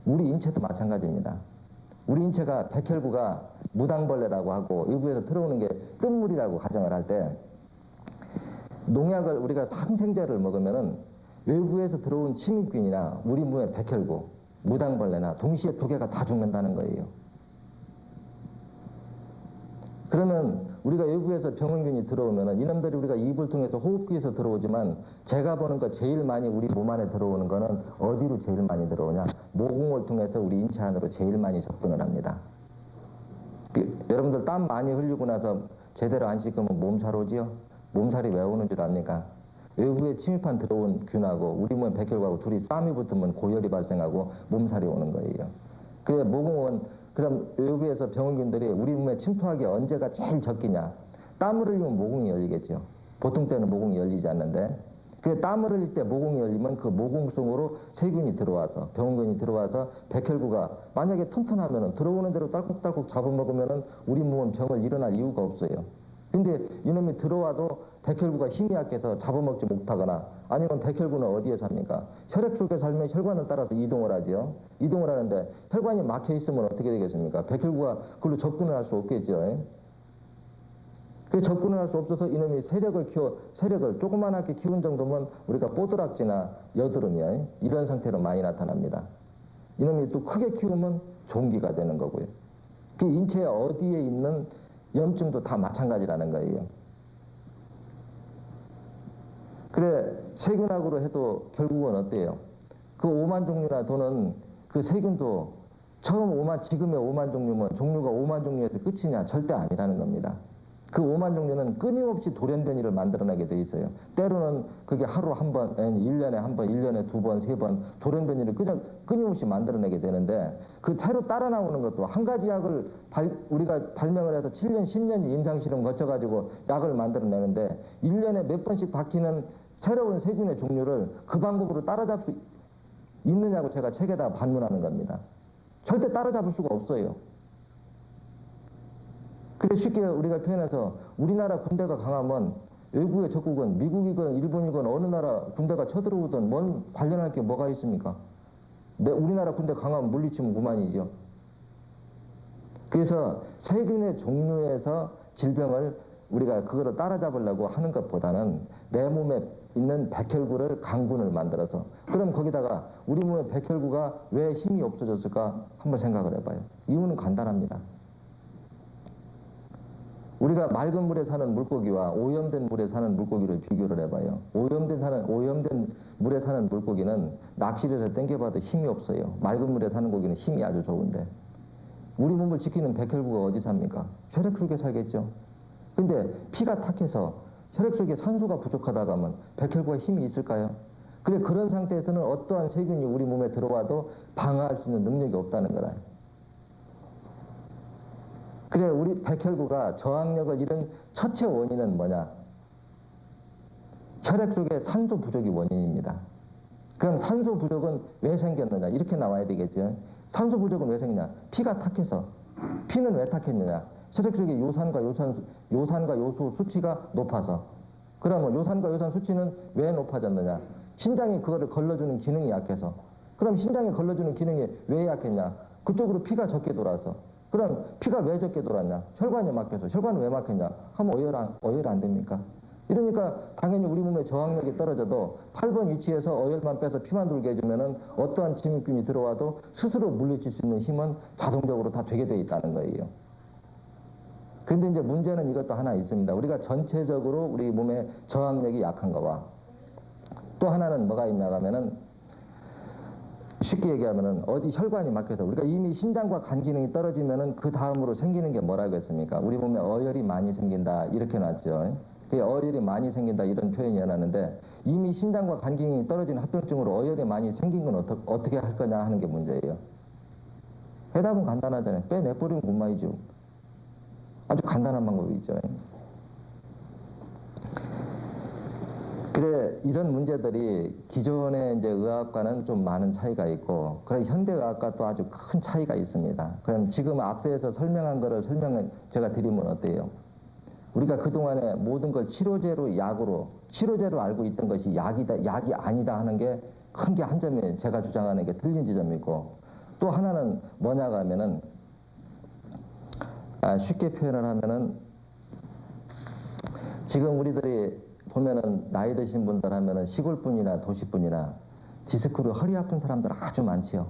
우리 인체도 마찬가지입니다. 우리 인체가 백혈구가 무당벌레라고 하고 외부에서 들어오는 게 뜬물이라고 가정을 할 때 농약을 우리가 항생제를 먹으면은 외부에서 들어온 침입균이나 우리 몸의 백혈구, 무당벌레나 동시에 두 개가 다 죽는다는 거예요. 그러면 우리가 외부에서 병원균이 들어오면은 이놈들이 우리가 입을 통해서 호흡기에서 들어오지만 제가 보는 거 제일 많이 우리 몸 안에 들어오는 거는 어디로 제일 많이 들어오냐? 모공을 통해서 우리 인체 안으로 제일 많이 접근을 합니다. 여러분들 땀 많이 흘리고 나서 제대로 안 씻으면 몸살 오지요? 몸살이 왜 오는 줄 압니까? 외부에 침입한 들어온 균하고 우리 몸의 백혈구하고 둘이 싸움이 붙으면 고열이 발생하고 몸살이 오는 거예요. 그래 모공은 그럼 외부에서 병원균들이 우리 몸에 침투하기 언제가 제일 적기냐? 땀을 흘리면 모공이 열리겠죠. 보통 때는 모공이 열리지 않는데 그래 땀을 흘릴 때 모공이 열리면 그 모공 속으로 세균이 들어와서 병원균이 들어와서 백혈구가 만약에 튼튼하면은 들어오는 대로 딸꾹딸꾹 잡아먹으면은 우리 몸은 병을 일어날 이유가 없어요. 근데 이놈이 들어와도 백혈구가 힘이 약해서 잡아먹지 못하거나 아니면 백혈구는 어디에 삽니까? 혈액 속에 살면 혈관을 따라서 이동을 하죠. 이동을 하는데 혈관이 막혀 있으면 어떻게 되겠습니까? 백혈구가 그걸로 접근을 할 수 없겠죠. 그 접근을 할 수 없어서 이놈이 세력을 조그만하게 키운 정도면 우리가 뽀드락지나 여드름이요. 이런 상태로 많이 나타납니다. 이놈이 또 크게 키우면 종기가 되는 거고요. 그 인체 어디에 있는 염증도 다 마찬가지라는 거예요. 그래 세균학으로 해도 결국은 어때요? 그 5만 종류나 도는 그 세균도 지금의 5만 종류면 종류가 5만 종류에서 끝이냐? 절대 아니라는 겁니다. 그 5만 종류는 끊임없이 돌연변이를 만들어내게 돼 있어요. 때로는 그게 하루 한 번, 1년에 한 번, 1년에 두 번, 세 번 돌연변이를 끊임없이 만들어내게 되는데 그 새로 따라 나오는 것도 한 가지 약을 우리가 발명을 해서 7년, 10년이 임상실험 거쳐가지고 약을 만들어내는데 1년에 몇 번씩 바뀌는 새로운 세균의 종류를 그 방법으로 따라잡을 수 있느냐고 제가 책에다가 반문하는 겁니다. 절대 따라잡을 수가 없어요. 그래 쉽게 우리가 표현해서 우리나라 군대가 강하면 외국의 적국은 미국이건 일본이건 어느 나라 군대가 쳐들어오든 뭔 관련할 게 뭐가 있습니까? 우리나라 군대 강하면 물리치면 그만이죠. 그래서 세균의 종류에서 질병을 우리가 그거를 따라잡으려고 하는 것보다는 내 몸에 있는 백혈구를 강군을 만들어서 그럼 거기다가 우리 몸의 백혈구가 왜 힘이 없어졌을까 한번 생각을 해봐요. 이유는 간단합니다. 우리가 맑은 물에 사는 물고기와 오염된 물에 사는 물고기를 비교를 해봐요. 오염된 물에 사는 물고기는 낚시를 해서 땡겨봐도 힘이 없어요. 맑은 물에 사는 고기는 힘이 아주 좋은데 우리 몸을 지키는 백혈구가 어디 삽니까? 혈액 속에 살겠죠. 근데 피가 탁해서 혈액 속에 산소가 부족하다가 하면 백혈구가 힘이 있을까요? 그래 그런 상태에서는 어떠한 세균이 우리 몸에 들어와도 방어할 수 있는 능력이 없다는 거라. 그래 우리 백혈구가 저항력을 잃은 첫째 원인은 뭐냐? 혈액 속에 산소 부족이 원인입니다. 그럼 산소 부족은 왜 생겼느냐? 이렇게 나와야 되겠죠. 산소 부족은 왜 생기냐? 피가 탁해서. 피는 왜 탁했느냐? 혈액 속에 요산과 요소 수치가 높아서. 그러면 요산과 요산 수치는 왜 높아졌느냐? 신장이 그거를 걸러주는 기능이 약해서. 그럼 신장이 걸러주는 기능이 왜 약했냐? 그쪽으로 피가 적게 돌아서. 그럼 피가 왜 적게 돌았냐? 혈관이 막혀서. 혈관은 왜 막혔냐? 하면 어혈 안 됩니까? 이러니까 당연히 우리 몸의 저항력이 떨어져도 8번 위치에서 어혈만 빼서 피만 돌게 해주면은 어떠한 진균이 들어와도 스스로 물리칠 수 있는 힘은 자동적으로 다 되게 돼 있다는 거예요. 그런데 이제 문제는 이것도 하나 있습니다. 우리가 전체적으로 우리 몸의 저항력이 약한 거와 또 하나는 뭐가 있냐 하면은 쉽게 얘기하면은 어디 혈관이 막혀서 우리가 이미 신장과 간 기능이 떨어지면은 그 다음으로 생기는 게 뭐라고 했습니까? 우리 몸에 어혈이 많이 생긴다 이렇게 놨죠. 어혈이 많이 생긴다 이런 표현이 해놨는데 이미 신장과 간 기능이 떨어진 합병증으로 어혈이 많이 생긴 건 어떻게 할 거냐 하는 게 문제예요. 해답은 간단하잖아요. 빼내버리면 그만이죠. 아주 간단한 방법이 있죠. 그래 이런 문제들이 기존의 이제 의학과는 좀 많은 차이가 있고 그래 현대의학과 또 아주 큰 차이가 있습니다. 그럼 지금 앞서서 설명한 거를 제가 드리면 어때요? 우리가 그동안에 모든 걸 치료제로 알고 있던 것이 약이 아니다 하는 게 큰 게 한 점이 제가 주장하는 게 틀린 지점이 있고 또 하나는 뭐냐고 하면은 쉽게 표현을 하면은 지금 우리들이 보면은 나이 드신 분들 하면은 시골분이나 도시분이나 디스크로 허리 아픈 사람들 아주 많지요.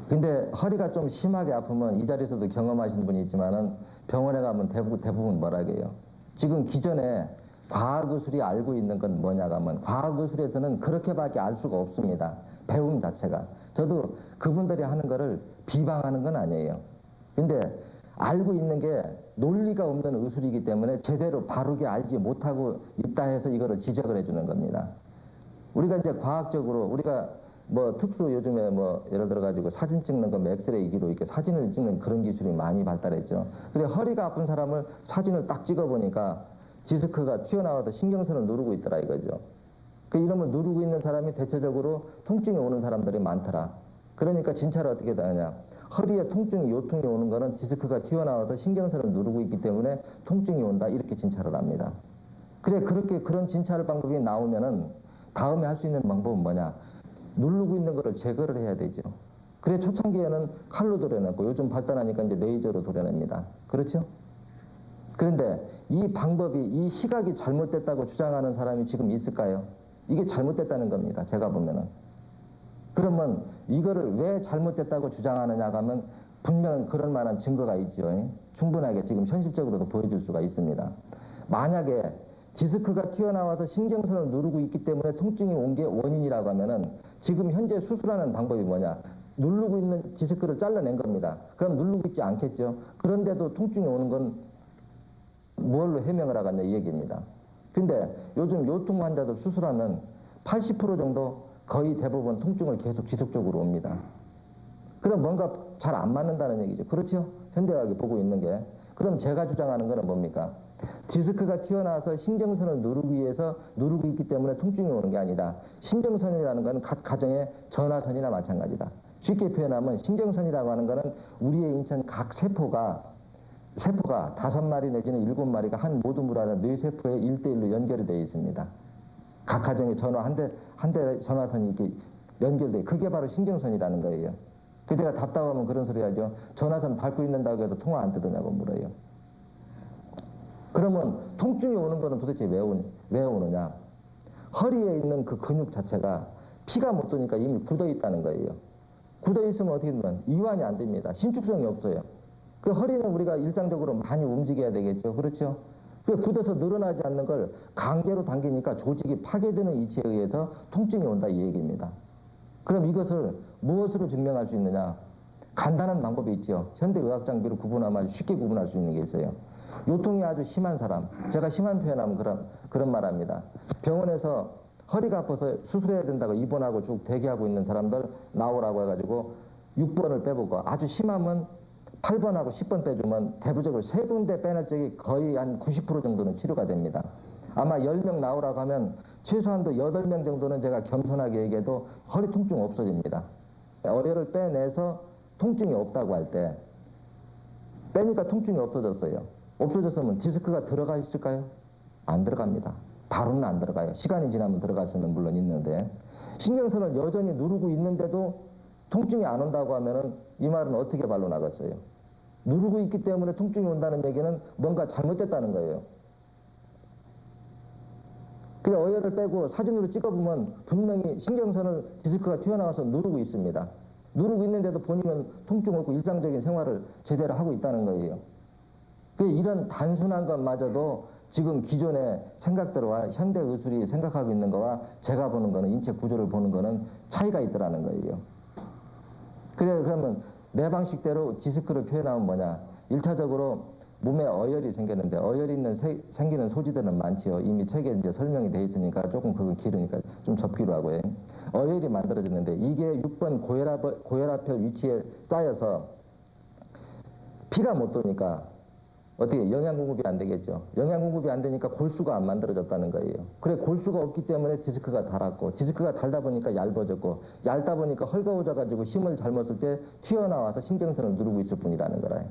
근데 허리가 좀 심하게 아프면 이 자리에서도 경험하시는 분이 있지만은 병원에 가면 대부분 뭐라고 해요? 지금 기존에 과학의술이 알고 있는 건 뭐냐고 하면 과학의술에서는 그렇게밖에 알 수가 없습니다. 배움 자체가. 저도 그분들이 하는 거를 비방하는 건 아니에요. 근데 알고 있는 게 논리가 없는 의술이기 때문에 제대로 바르게 알지 못하고 있다 해서 이거를 지적을 해주는 겁니다. 우리가 이제 과학적으로 우리가 뭐 특수 요즘에 뭐 예를 들어 가지고 사진 찍는 거 엑스레이기로 이렇게 사진을 찍는 그런 기술이 많이 발달했죠. 근데 허리가 아픈 사람을 사진을 딱 찍어 보니까 디스크가 튀어나와서 신경선을 누르고 있더라 이거죠. 그 이름을 누르고 있는 사람이 대체적으로 통증이 오는 사람들이 많더라. 그러니까 진찰을 어떻게 하냐? 허리에 통증이 요통이 오는 거는 디스크가 튀어나와서 신경선을 누르고 있기 때문에 통증이 온다 이렇게 진찰을 합니다. 그래 그런 진찰 방법이 나오면은 다음에 할 수 있는 방법은 뭐냐? 누르고 있는 거를 제거를 해야 되죠. 그래 초창기에는 칼로 도려냈고 요즘 발달하니까 이제 레이저로 도려냅니다. 그렇죠? 그런데 이 방법이 이 시각이 잘못됐다고 주장하는 사람이 지금 있을까요? 이게 잘못됐다는 겁니다. 제가 보면은. 그러면 이거를 왜 잘못됐다고 주장하느냐 하면 분명 그런 만한 증거가 있죠. 충분하게 지금 현실적으로도 보여줄 수가 있습니다. 만약에 디스크가 튀어나와서 신경선을 누르고 있기 때문에 통증이 온 게 원인이라고 하면은 지금 현재 수술하는 방법이 뭐냐? 누르고 있는 디스크를 잘라낸 겁니다. 그럼 누르고 있지 않겠죠. 그런데도 통증이 오는 건 뭘로 해명을 하겠냐 이 얘기입니다. 근데 요즘 요통 환자들 수술하면 80% 정도 거의 대부분 통증을 계속 지속적으로 옵니다. 그럼 뭔가 잘 안 맞는다는 얘기죠. 그렇죠? 현대의학이 보고 있는 게. 그럼 제가 주장하는 거는 뭡니까? 디스크가 튀어나와서 신경선을 누르기 위해서 누르고 있기 때문에 통증이 오는 게 아니다. 신경선이라는 것은 각 가정의 전화선이나 마찬가지다. 쉽게 표현하면 신경선이라고 하는 것은 우리의 인천 각 세포가 5마리 내지는 7마리가 한 모두물하는 뇌세포에 1대1로 연결이 되어 있습니다. 각 가정의 전화 한 대 전화선이 이렇게 연결돼. 그게 바로 신경선이라는 거예요. 그 제가 답답하면 그런 소리 하죠. 전화선 밟고 있는다고 해도 통화 안 뜯으냐고 물어요. 그러면 통증이 오는 거는 도대체 왜 오느냐? 허리에 있는 그 근육 자체가 피가 못 도니까 이미 굳어 있다는 거예요. 굳어 있으면 어떻게 되면 이완이 안 됩니다. 신축성이 없어요. 그 허리는 우리가 일상적으로 많이 움직여야 되겠죠. 그렇죠? 그 굳어서 늘어나지 않는 걸 강제로 당기니까 조직이 파괴되는 이치에 의해서 통증이 온다 이 얘기입니다. 그럼 이것을 무엇으로 증명할 수 있느냐? 간단한 방법이 있죠. 현대의학 장비로 구분하면 쉽게 구분할 수 있는 게 있어요. 요통이 아주 심한 사람, 제가 심한 표현하면 그런 말합니다. 병원에서 허리가 아파서 수술해야 된다고 입원하고 쭉 대기하고 있는 사람들 나오라고 해가지고 6번을 빼보고 아주 심하면 8번하고 10번 빼주면 대부적으로 3군데 빼낼 적이 거의 한 90% 정도는 치료가 됩니다. 아마 10명 나오라고 하면 최소한도 8명 정도는 제가 겸손하게 얘기해도 허리 통증 없어집니다. 어혈을 빼내서 통증이 없다고 할 때 빼니까 통증이 없어졌어요. 없어졌으면 디스크가 들어가 있을까요? 안 들어갑니다. 바로는 안 들어가요. 시간이 지나면 들어갈 수는 물론 있는데 신경선을 여전히 누르고 있는데도 통증이 안 온다고 하면은 이 말은 어떻게 발로 나갔어요? 누르고 있기 때문에 통증이 온다는 얘기는 뭔가 잘못됐다는 거예요. 그래 어혈을 빼고 사진으로 찍어보면 분명히 신경선을 디스크가 튀어나와서 누르고 있습니다. 누르고 있는데도 본인은 통증 없고 일상적인 생활을 제대로 하고 있다는 거예요. 이런 단순한 것마저도 지금 기존의 생각들과 현대 의술이 생각하고 있는 거와 제가 보는 거는 인체 구조를 보는 거는 차이가 있더라는 거예요. 그러면 내 방식대로 디스크를 표현하면 뭐냐? 1차적으로 몸에 어혈이 생기는데 어혈이 생기는 소지들은 많지요. 이미 책에 이제 설명이 되어 있으니까 조금 그건 길으니까 좀 접기로 하고요. 어혈이 만들어졌는데 이게 6번 고혈압혈 위치에 쌓여서 피가 못 도니까 어떻게 영양 공급이 안 되겠죠. 영양 공급이 안 되니까 골수가 안 만들어졌다는 거예요. 그래 골수가 없기 때문에 디스크가 닳았고 디스크가 닳다 보니까 얇아졌고 얇다 보니까 헐거워져 가지고 힘을 잘못 쓸 때 튀어나와서 신경선을 누르고 있을 뿐이라는 거라.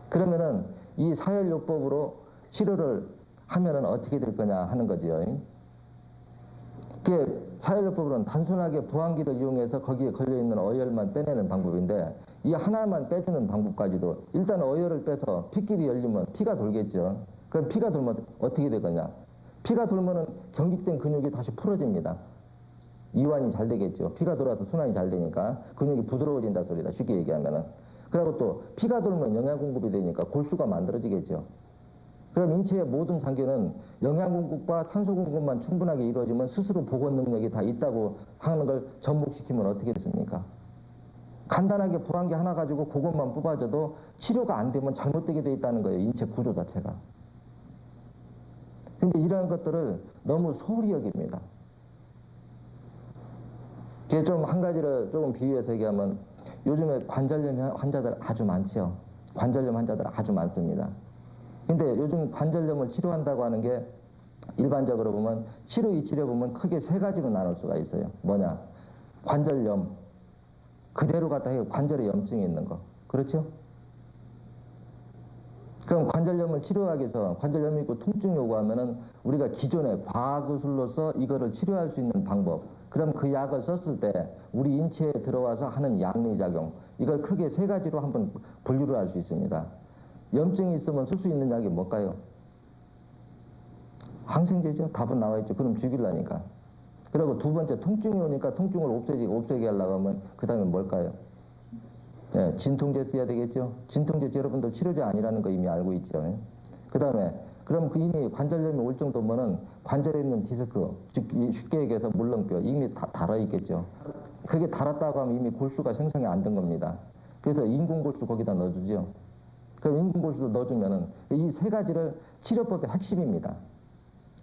그러면은 이 사혈요법으로 치료를 하면은 어떻게 될 거냐 하는 거지요. 이게 사혈요법으로는 단순하게 부항기를 이용해서 거기에 걸려있는 어혈만 빼내는 방법인데 이 하나만 빼주는 방법까지도 일단 어혈을 빼서 피길이 열리면 피가 돌겠죠. 그럼 피가 돌면 어떻게 되겠냐? 피가 돌면은 경직된 근육이 다시 풀어집니다. 이완이 잘 되겠죠. 피가 돌아서 순환이 잘 되니까 근육이 부드러워진다 소리다. 쉽게 얘기하면은. 그리고 또 피가 돌면 영양 공급이 되니까 골수가 만들어지겠죠. 그럼 인체의 모든 장기는 영양 공급과 산소 공급만 충분하게 이루어지면 스스로 복원 능력이 다 있다고 하는 걸 접목시키면 어떻게 됐습니까? 간단하게 부항기 하나 가지고 그것만 뽑아줘도 치료가 안 되면 잘못되게 돼 있다는 거예요. 인체 구조 자체가. 근데 이런 것들을 너무 소홀히 여깁니다. 이게 좀 한 가지를 조금 비유해서 얘기하면 요즘에 관절염 환자들 아주 많지요. 관절염 환자들 아주 많습니다. 근데 요즘 관절염을 치료한다고 하는 게 일반적으로 보면 이 치료 보면 크게 3가지로 나눌 수가 있어요. 뭐냐? 관절염. 그대로 갖다 해요. 관절에 염증이 있는 거. 그렇죠? 그럼 관절염을 치료하기 위해서 관절염이 있고 통증이 오고 하면은 우리가 기존의 과학의술로서 이거를 치료할 수 있는 방법. 그럼 그 약을 썼을 때 우리 인체에 들어와서 하는 양리작용. 이걸 크게 3가지로 한번 분류를 할 수 있습니다. 염증이 있으면 쓸 수 있는 약이 뭘까요? 항생제죠. 답은 나와 있죠. 그럼 죽이려니까. 그리고 2번째 통증이 오니까 통증을 없애게 하려고 하면 그 다음에 뭘까요? 네, 진통제 써야 되겠죠. 진통제 여러분들 치료제 아니라는 거 이미 알고 있죠. 그 다음에 그럼 그 이미 관절염이 올 정도면은 관절에 있는 디스크, 즉 쉽게 얘기해서 물렁뼈 이미 다 닳아 있겠죠. 그게 달았다고 하면 이미 골수가 생성이 안 된 겁니다. 그래서 인공골수 거기다 넣어주죠. 그럼 인공골수도 넣어주면은 이 세 가지를 치료법의 핵심입니다.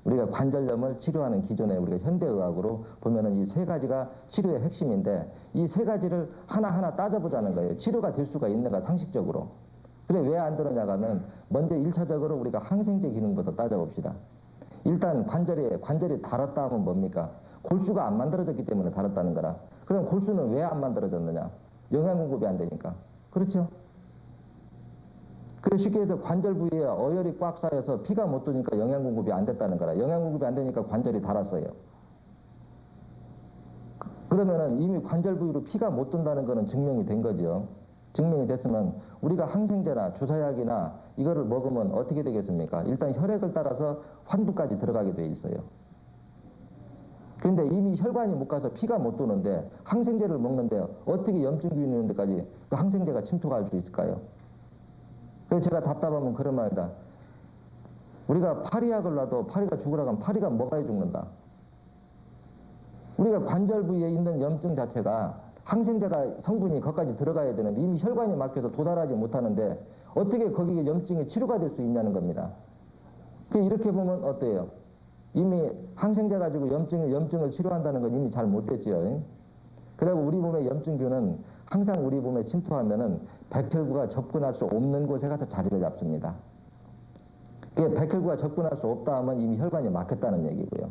우리가 관절염을 치료하는 기존의 우리가 현대의학으로 보면은 이 세 가지가 치료의 핵심인데 이 세 가지를 하나하나 따져보자는 거예요. 치료가 될 수가 있는가 상식적으로. 그래 왜 안 되느냐가 하면 먼저 1차적으로 우리가 항생제 기능부터 따져봅시다. 일단 관절이 닳았다 하면 뭡니까? 골수가 안 만들어졌기 때문에 닳았다는 거라. 그럼 골수는 왜 안 만들어졌느냐? 영양 공급이 안 되니까. 그렇죠? 그래 쉽게 해서 관절 부위에 어혈이 꽉 쌓여서 피가 못 도니까 영양 공급이 안 됐다는 거라. 영양 공급이 안 되니까 관절이 닳았어요. 그러면은 이미 관절 부위로 피가 못 돈다는 거는 증명이 된 거죠. 증명이 됐으면 우리가 항생제나 주사약이나 이거를 먹으면 어떻게 되겠습니까? 일단 혈액을 따라서 환부까지 들어가게 돼 있어요. 그런데 이미 혈관이 못 가서 피가 못 도는데 항생제를 먹는데 어떻게 염증균이 있는 데까지 그 항생제가 침투할 수 있을까요? 그래서 제가 답답하면 그런 말이다. 우리가 파리약을 놔도 파리가 죽으라고 하면 파리가 먹어야 죽는다. 우리가 관절 부위에 있는 염증 자체가 항생제가 성분이 거기까지 들어가야 되는데 이미 혈관이 막혀서 도달하지 못하는데 어떻게 거기에 염증이 치료가 될 수 있냐는 겁니다. 이렇게 보면 어때요? 이미 항생제 가지고 염증을 치료한다는 건 이미 잘 못됐죠. 그리고 우리 몸의 염증균은 항상 우리 몸에 침투하면은 백혈구가 접근할 수 없는 곳에 가서 자리를 잡습니다. 백혈구가 접근할 수 없다 하면 이미 혈관이 막혔다는 얘기고요.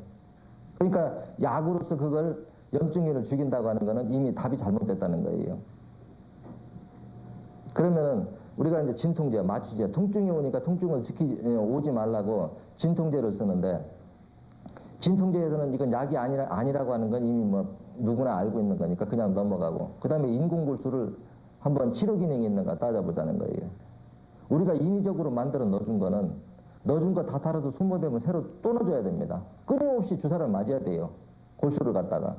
그러니까 약으로서 그걸 염증균을 죽인다고 하는 것은 이미 답이 잘못됐다는 거예요. 그러면은 우리가 이제 진통제, 마취제, 통증이 오니까 통증을 오지 말라고 진통제를 쓰는데 진통제에서는 이건 약이 아니라고 하는 건 이미 뭐 누구나 알고 있는 거니까 그냥 넘어가고 그 다음에 인공골수를 한번 치료 기능이 있는가 따져보자는 거예요. 우리가 인위적으로 만들어 넣어준 거는 넣어준 거 다 달아도 소모되면 새로 또 넣어줘야 됩니다. 끊임없이 주사를 맞아야 돼요. 골수를 갖다가.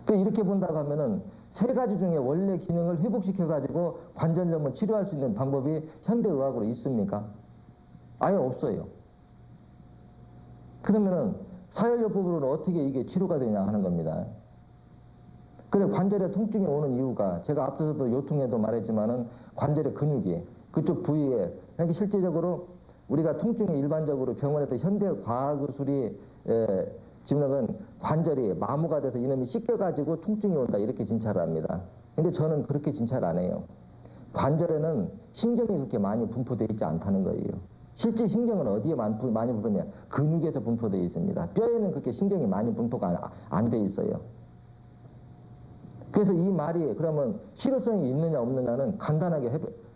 이렇게 본다고 하면은 세 가지 중에 원래 기능을 회복시켜가지고 관절염을 치료할 수 있는 방법이 현대의학으로 있습니까? 아예 없어요. 그러면은 사혈요법으로는 어떻게 이게 치료가 되냐 하는 겁니다. 그래 관절에 통증이 오는 이유가 제가 앞서서도 요통에도 말했지만은 관절의 근육이 그쪽 부위에 그러니까 실제적으로 우리가 통증이 일반적으로 병원에서 현대 과학의술이 지금은 관절이 마모가 돼서 이놈이 씻겨가지고 통증이 온다 이렇게 진찰을 합니다. 근데 저는 그렇게 진찰 안 해요. 관절에는 신경이 그렇게 많이 분포되어 있지 않다는 거예요. 실제 신경은 어디에 많이 분포되냐? 근육에서 분포되어 있습니다. 뼈에는 그렇게 신경이 많이 분포가 안 돼 있어요. 그래서 이 말이 그러면 실효성이 있느냐 없느냐는 간단하게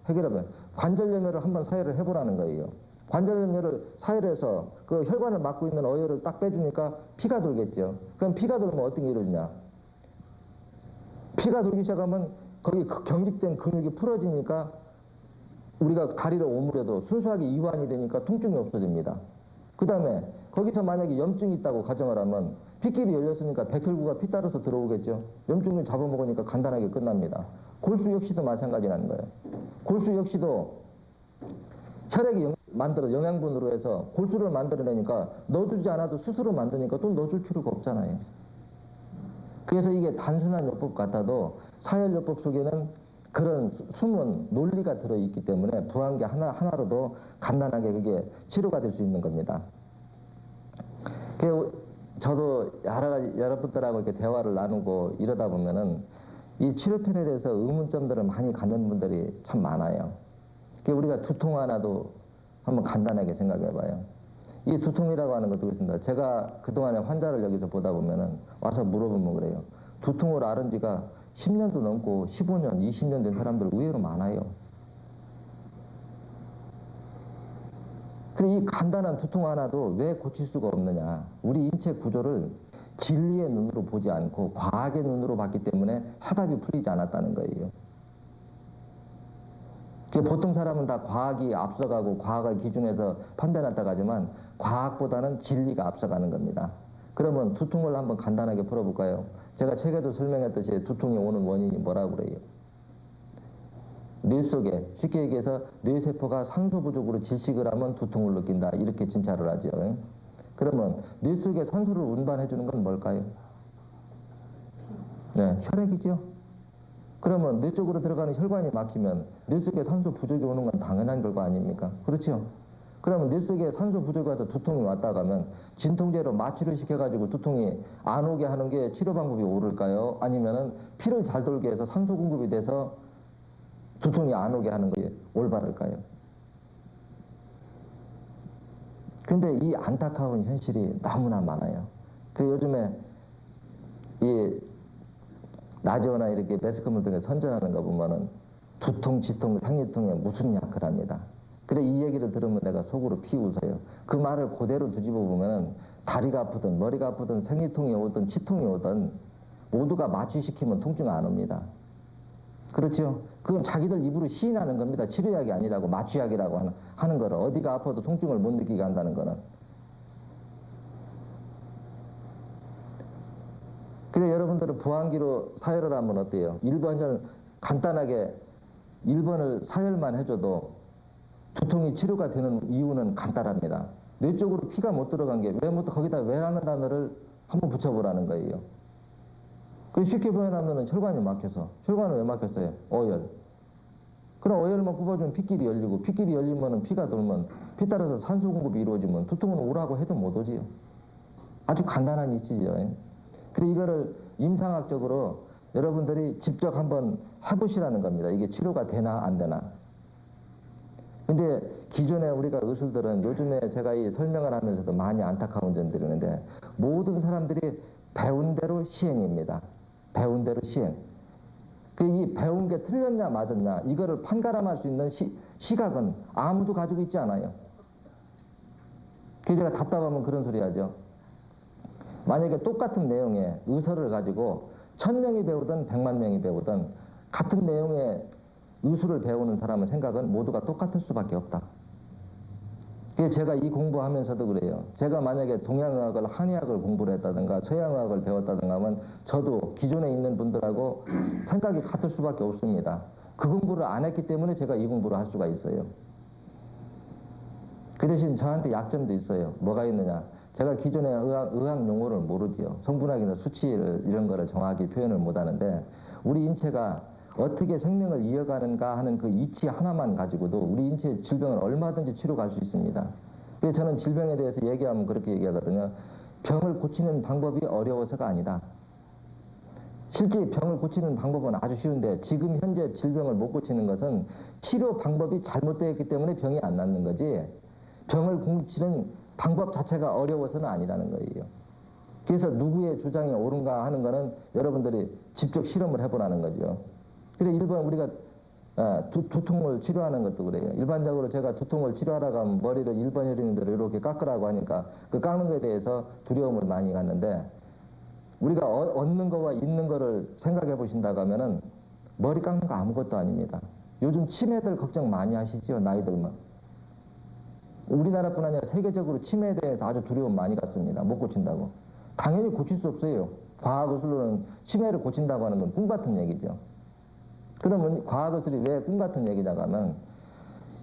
해결하면 관절염을 한번 사혈을 해보라는 거예요. 관절염을 사혈해서 그 혈관을 막고 있는 어혈을 딱 빼주니까 피가 돌겠죠. 그럼 피가 돌면 어떤 게 이루어지냐? 피가 돌기 시작하면 거기 경직된 근육이 풀어지니까 우리가 다리를 오므려도 순수하게 이완이 되니까 통증이 없어집니다. 그 다음에 거기서 만약에 염증이 있다고 가정을 하면 피길이 열렸으니까 백혈구가 피 따라서 들어오겠죠. 염증을 잡아먹으니까 간단하게 끝납니다. 골수 역시도 마찬가지라는 거예요. 골수 역시도 혈액이 만들어 영양분으로 해서 골수를 만들어내니까 넣어주지 않아도 스스로 만드니까 또 넣어줄 필요가 없잖아요. 그래서 이게 단순한 요법 같아도 사혈요법 속에는 그런 숨은 논리가 들어있기 때문에 부항계 하나로도 간단하게 그게 치료가 될 수 있는 겁니다. 저도 여러분들하고 이렇게 대화를 나누고 이러다 보면은 이 치료편에 대해서 의문점들을 많이 갖는 분들이 참 많아요. 우리가 두통 하나도 한번 간단하게 생각해 봐요. 이 두통이라고 하는 것도 그렇습니다. 제가 그동안에 환자를 여기서 보다 보면은 와서 물어보면 그래요. 두통을 앓은 지가 10년도 넘고 15년, 20년 된 사람들 의외로 많아요. 그래 이 간단한 두통 하나도 왜 고칠 수가 없느냐. 우리 인체 구조를 진리의 눈으로 보지 않고 과학의 눈으로 봤기 때문에 해답이 풀리지 않았다는 거예요. 보통 사람은 다 과학이 앞서가고 과학을 기준해서 판단했다고 하지만 과학보다는 진리가 앞서가는 겁니다. 그러면 두통을 한번 간단하게 풀어볼까요? 제가 책에도 설명했듯이 두통이 오는 원인이 뭐라고 그래요? 뇌 속에 쉽게 얘기해서 뇌세포가 산소 부족으로 질식을 하면 두통을 느낀다 이렇게 진찰을 하죠. 그러면 뇌 속에 산소를 운반해 주는 건 뭘까요? 네, 혈액이죠. 그러면 뇌 쪽으로 들어가는 혈관이 막히면 뇌 속에 산소 부족이 오는 건 당연한 결과 아닙니까? 그렇죠? 그러면 뇌 속에 산소 부족이 와서 두통이 왔다 가면 진통제로 마취를 시켜가지고 두통이 안 오게 하는 게 치료 방법이 옳을까요? 아니면은 피를 잘 돌게 해서 산소 공급이 돼서 두통이 안 오게 하는 게 올바를까요? 근데 이 안타까운 현실이 너무나 많아요. 그 요즘에 이 라디오나 이렇게 매스컴을 통해 선전하는 거 보면은 두통, 지통, 생리통에 무슨 약을 합니다. 그래 이 얘기를 들으면 내가 속으로 비웃어요. 그 말을 그대로 뒤집어 보면은 다리가 아프든 머리가 아프든 생리통이 오든 치통이 오든 모두가 마취시키면 통증 안 옵니다. 그렇죠? 그건 자기들 입으로 시인하는 겁니다. 치료약이 아니라고 마취약이라고 하는 거를 어디가 아파도 통증을 못 느끼게 한다는 거는. 그래 여러분들은 부항기로 사혈을 하면 어때요? 1번을 간단하게 1번을 사혈만 해줘도 두통이 치료가 되는 이유는 간단합니다. 뇌 쪽으로 피가 못 들어간 게 왜 못 거기다 왜라는 단어를 한번 붙여보라는 거예요. 그 쉽게 표현하면 혈관이 막혀서. 혈관은 왜 막혔어요? 어열. 그럼 어열만 뽑아주면 핏길이 열리고 핏길이 열리면 피가 돌면 피 따라서 산소 공급이 이루어지면 두통은 오라고 해도 못 오지요. 아주 간단한 이치죠. 그래 이거를 임상학적으로 여러분들이 직접 한번 해보시라는 겁니다. 이게 치료가 되나 안 되나. 근데 기존에 우리가 의술들은 요즘에 제가 이 설명을 하면서도 많이 안타까운 점들이 있는데 모든 사람들이 배운 대로 시행입니다. 배운 대로 시행. 그 이 배운 게 틀렸냐 맞았냐 이거를 판가름할 수 있는 시각은 아무도 가지고 있지 않아요. 그래서 제가 답답하면 그런 소리 하죠. 만약에 똑같은 내용의 의서를 가지고 1000명이 배우든 100만 명이 배우든 같은 내용의 의술을 배우는 사람의 생각은 모두가 똑같을 수밖에 없다. 그래서 제가 이 공부하면서도 그래요. 제가 만약에 동양의학을 한의학을 공부를 했다든가 서양의학을 배웠다든가 하면 저도 기존에 있는 분들하고 생각이 같을 수밖에 없습니다. 그 공부를 안 했기 때문에 제가 이 공부를 할 수가 있어요. 그 대신 저한테 약점도 있어요. 뭐가 있느냐. 제가 기존의 의학 용어를 모르지요. 성분학이나 수치를 이런 거를 정확히 표현을 못하는데 우리 인체가 어떻게 생명을 이어가는가 하는 그 이치 하나만 가지고도 우리 인체의 질병을 얼마든지 치료갈 수 있습니다. 그래서 저는 질병에 대해서 얘기하면 그렇게 얘기하거든요. 병을 고치는 방법이 어려워서가 아니다. 실제 병을 고치는 방법은 아주 쉬운데 지금 현재 질병을 못 고치는 것은 치료 방법이 잘못되어 있기 때문에 병이 안 낫는 거지 병을 고치는 방법 자체가 어려워서는 아니라는 거예요. 그래서 누구의 주장이 옳은가 하는 거는 여러분들이 직접 실험을 해보라는 거죠. 그래 일반 우리가 두통을 치료하는 것도 그래요. 일반적으로 제가 두통을 치료하라고 하면 머리를 일반 혈인들을 이렇게 깎으라고 하니까 그 깎는 거에 대해서 두려움을 많이 갖는데 우리가 얻는 거와 있는 거를 생각해 보신다고 하면은 머리 깎는 거 아무것도 아닙니다. 요즘 치매들 걱정 많이 하시죠, 나이 들면. 우리나라뿐 아니라 세계적으로 치매에 대해서 아주 두려움 많이 갖습니다. 못 고친다고. 당연히 고칠 수 없어요. 과학의술로는 치매를 고친다고 하는 건 꿈 같은 얘기죠. 그러면 과학의술이 왜 꿈 같은 얘기냐고 하면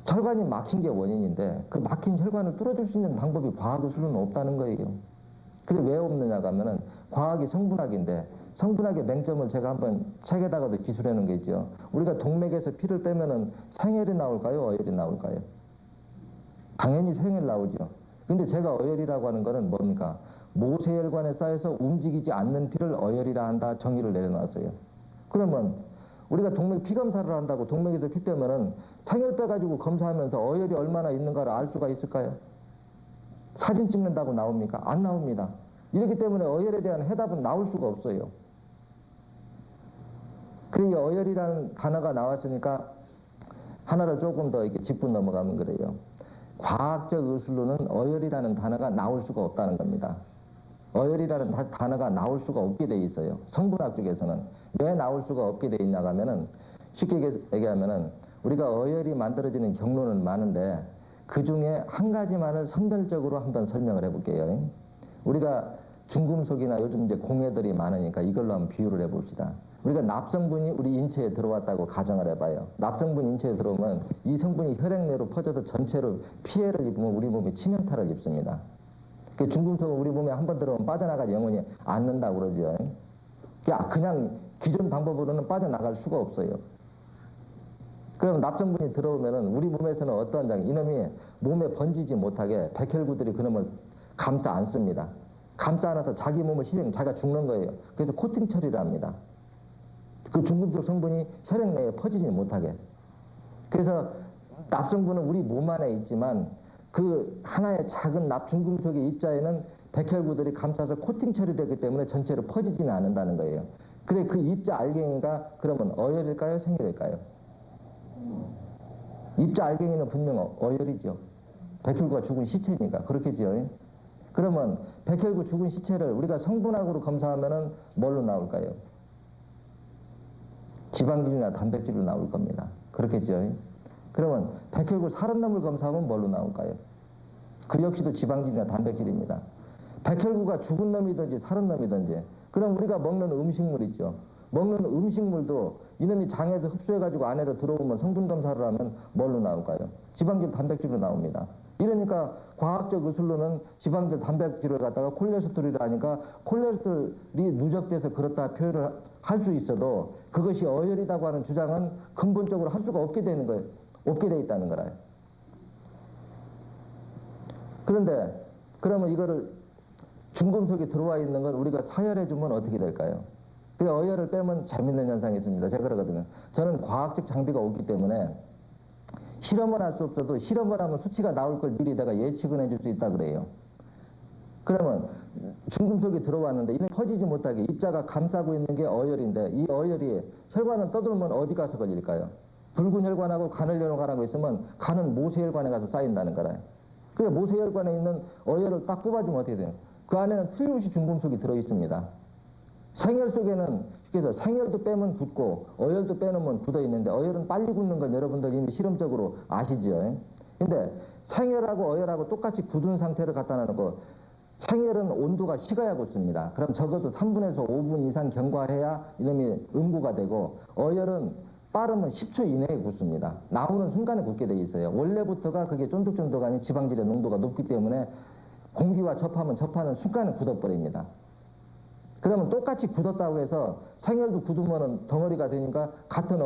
혈관이 막힌 게 원인인데 그 막힌 혈관을 뚫어줄 수 있는 방법이 과학의술로는 없다는 거예요. 그게 왜 없느냐고 하면은 과학이 성분학인데 성분학의 맹점을 제가 한번 책에다가도 기술해 놓은 게 있죠. 우리가 동맥에서 피를 빼면은 생혈이 나올까요? 어혈이 나올까요? 당연히 생혈 나오죠. 근데 제가 어혈이라고 하는 거는 뭡니까? 모세혈관에 쌓여서 움직이지 않는 피를 어혈이라 한다 정의를 내려놨어요. 그러면 우리가 동맥 피 검사를 한다고 동맥에서 피 빼면은 생혈 빼가지고 검사하면서 어혈이 얼마나 있는가를 알 수가 있을까요? 사진 찍는다고 나옵니까? 안 나옵니다. 이렇기 때문에 어혈에 대한 해답은 나올 수가 없어요. 그래 어혈이라는 단어가 나왔으니까 하나를 조금 더 이렇게 짚고 넘어가면 그래요. 과학적 의술로는 어혈이라는 단어가 나올 수가 없다는 겁니다. 어혈이라는 단어가 나올 수가 없게 돼 있어요. 성분학 쪽에서는. 왜 나올 수가 없게 돼 있냐고 하면은 쉽게 얘기하면은 우리가 어혈이 만들어지는 경로는 많은데 그 중에 한 가지만을 선별적으로 한번 설명을 해볼게요. 우리가 중금속이나 요즘 이제 공해들이 많으니까 이걸로 한번 비유를 해봅시다. 우리가 납성분이 우리 인체에 들어왔다고 가정을 해봐요. 납성분 인체에 들어오면 이 성분이 혈액 내로 퍼져서 전체로 피해를 입으면 우리 몸이 치명타를 입습니다. 그 중금속은 우리 몸에 한번 들어오면 빠져나가지 영원히 않는다고 그러죠. 그냥 기존 방법으로는 빠져나갈 수가 없어요. 그럼 납성분이 들어오면은 우리 몸에서는 어떠한 장애, 이놈이 몸에 번지지 못하게 백혈구들이 그놈을 감싸 안습니다. 감싸 안아서 자기 몸을 자기가 죽는 거예요. 그래서 코팅 처리를 합니다. 그 중금속 성분이 혈액 내에 퍼지지 못하게. 그래서 납성분은 우리 몸 안에 있지만 그 하나의 작은 중금속의 입자에는 백혈구들이 감싸서 코팅 처리되기 때문에 전체로 퍼지지는 않는다는 거예요. 그래 그 입자 알갱이가 그러면 어혈일까요? 생혈일까요? 입자 알갱이는 분명 어혈이죠. 백혈구가 죽은 시체니까 그렇겠죠. 그러면 백혈구 죽은 시체를 우리가 성분학으로 검사하면은 뭘로 나올까요? 지방질이나 단백질로 나올 겁니다. 그렇겠죠. 그러면 백혈구 살았놈을 검사하면 뭘로 나올까요? 그 역시도 지방질이나 단백질입니다. 백혈구가 죽은 놈이든지 살은 놈이든지 그럼 우리가 먹는 음식물 있죠. 먹는 음식물도 이놈이 장에서 흡수해가지고 안으로 들어오면 성분 검사를 하면 뭘로 나올까요? 지방질, 단백질로 나옵니다. 이러니까 과학적 의술로는 지방질, 단백질을 갖다가 콜레스테롤이라 하니까 콜레스테롤이 누적돼서 그렇다 표현을 할 수 있어도 그것이 어혈이라고 하는 주장은 근본적으로 할 수가 없게 되는 거예요. 없게 돼 있다는 거라요. 그런데 그러면 이거를 중금속이 들어와 있는 걸 우리가 사혈해 주면 어떻게 될까요? 그 어혈을 빼면 재밌는 현상이 있습니다. 제가 그러거든요. 저는 과학적 장비가 없기 때문에 실험을 할 수 없어도 실험을 하면 수치가 나올 걸 미리 내가 예측은 해줄 수 있다 그래요. 그러면 중금속이 들어왔는데 이는 퍼지지 못하게 입자가 감싸고 있는 게 어혈인데 이 어혈이 혈관을 떠돌면 어디 가서 걸릴까요? 붉은 혈관하고 간헐혈관하고 있으면 간은 모세혈관에 가서 쌓인다는 거라요. 그래 모세혈관에 있는 어혈을 딱 뽑아주면 어떻게 돼요? 그 안에는 틀림없이 중금속이 들어있습니다. 생혈 속에는 그래서 생혈도 빼면 굳고 어혈도 빼놓으면 굳어 있는데 어혈은 빨리 굳는 건 여러분들 이미 실험적으로 아시죠? 근데 생혈하고 어혈하고 똑같이 굳은 상태를 갖다 놓고 생혈은 온도가 식어야 굳습니다. 그럼 적어도 3분에서 5분 이상 경과해야 이놈이 응고가 되고 어혈은 빠르면 10초 이내에 굳습니다. 나오는 순간에 굳게 돼 있어요. 원래부터가 그게 쫀득쫀득하니 지방질의 농도가 높기 때문에 공기와 접하면 접하는 순간에 굳어버립니다. 그러면 똑같이 굳었다고 해서 생혈도 굳으면 덩어리가 되니까 같은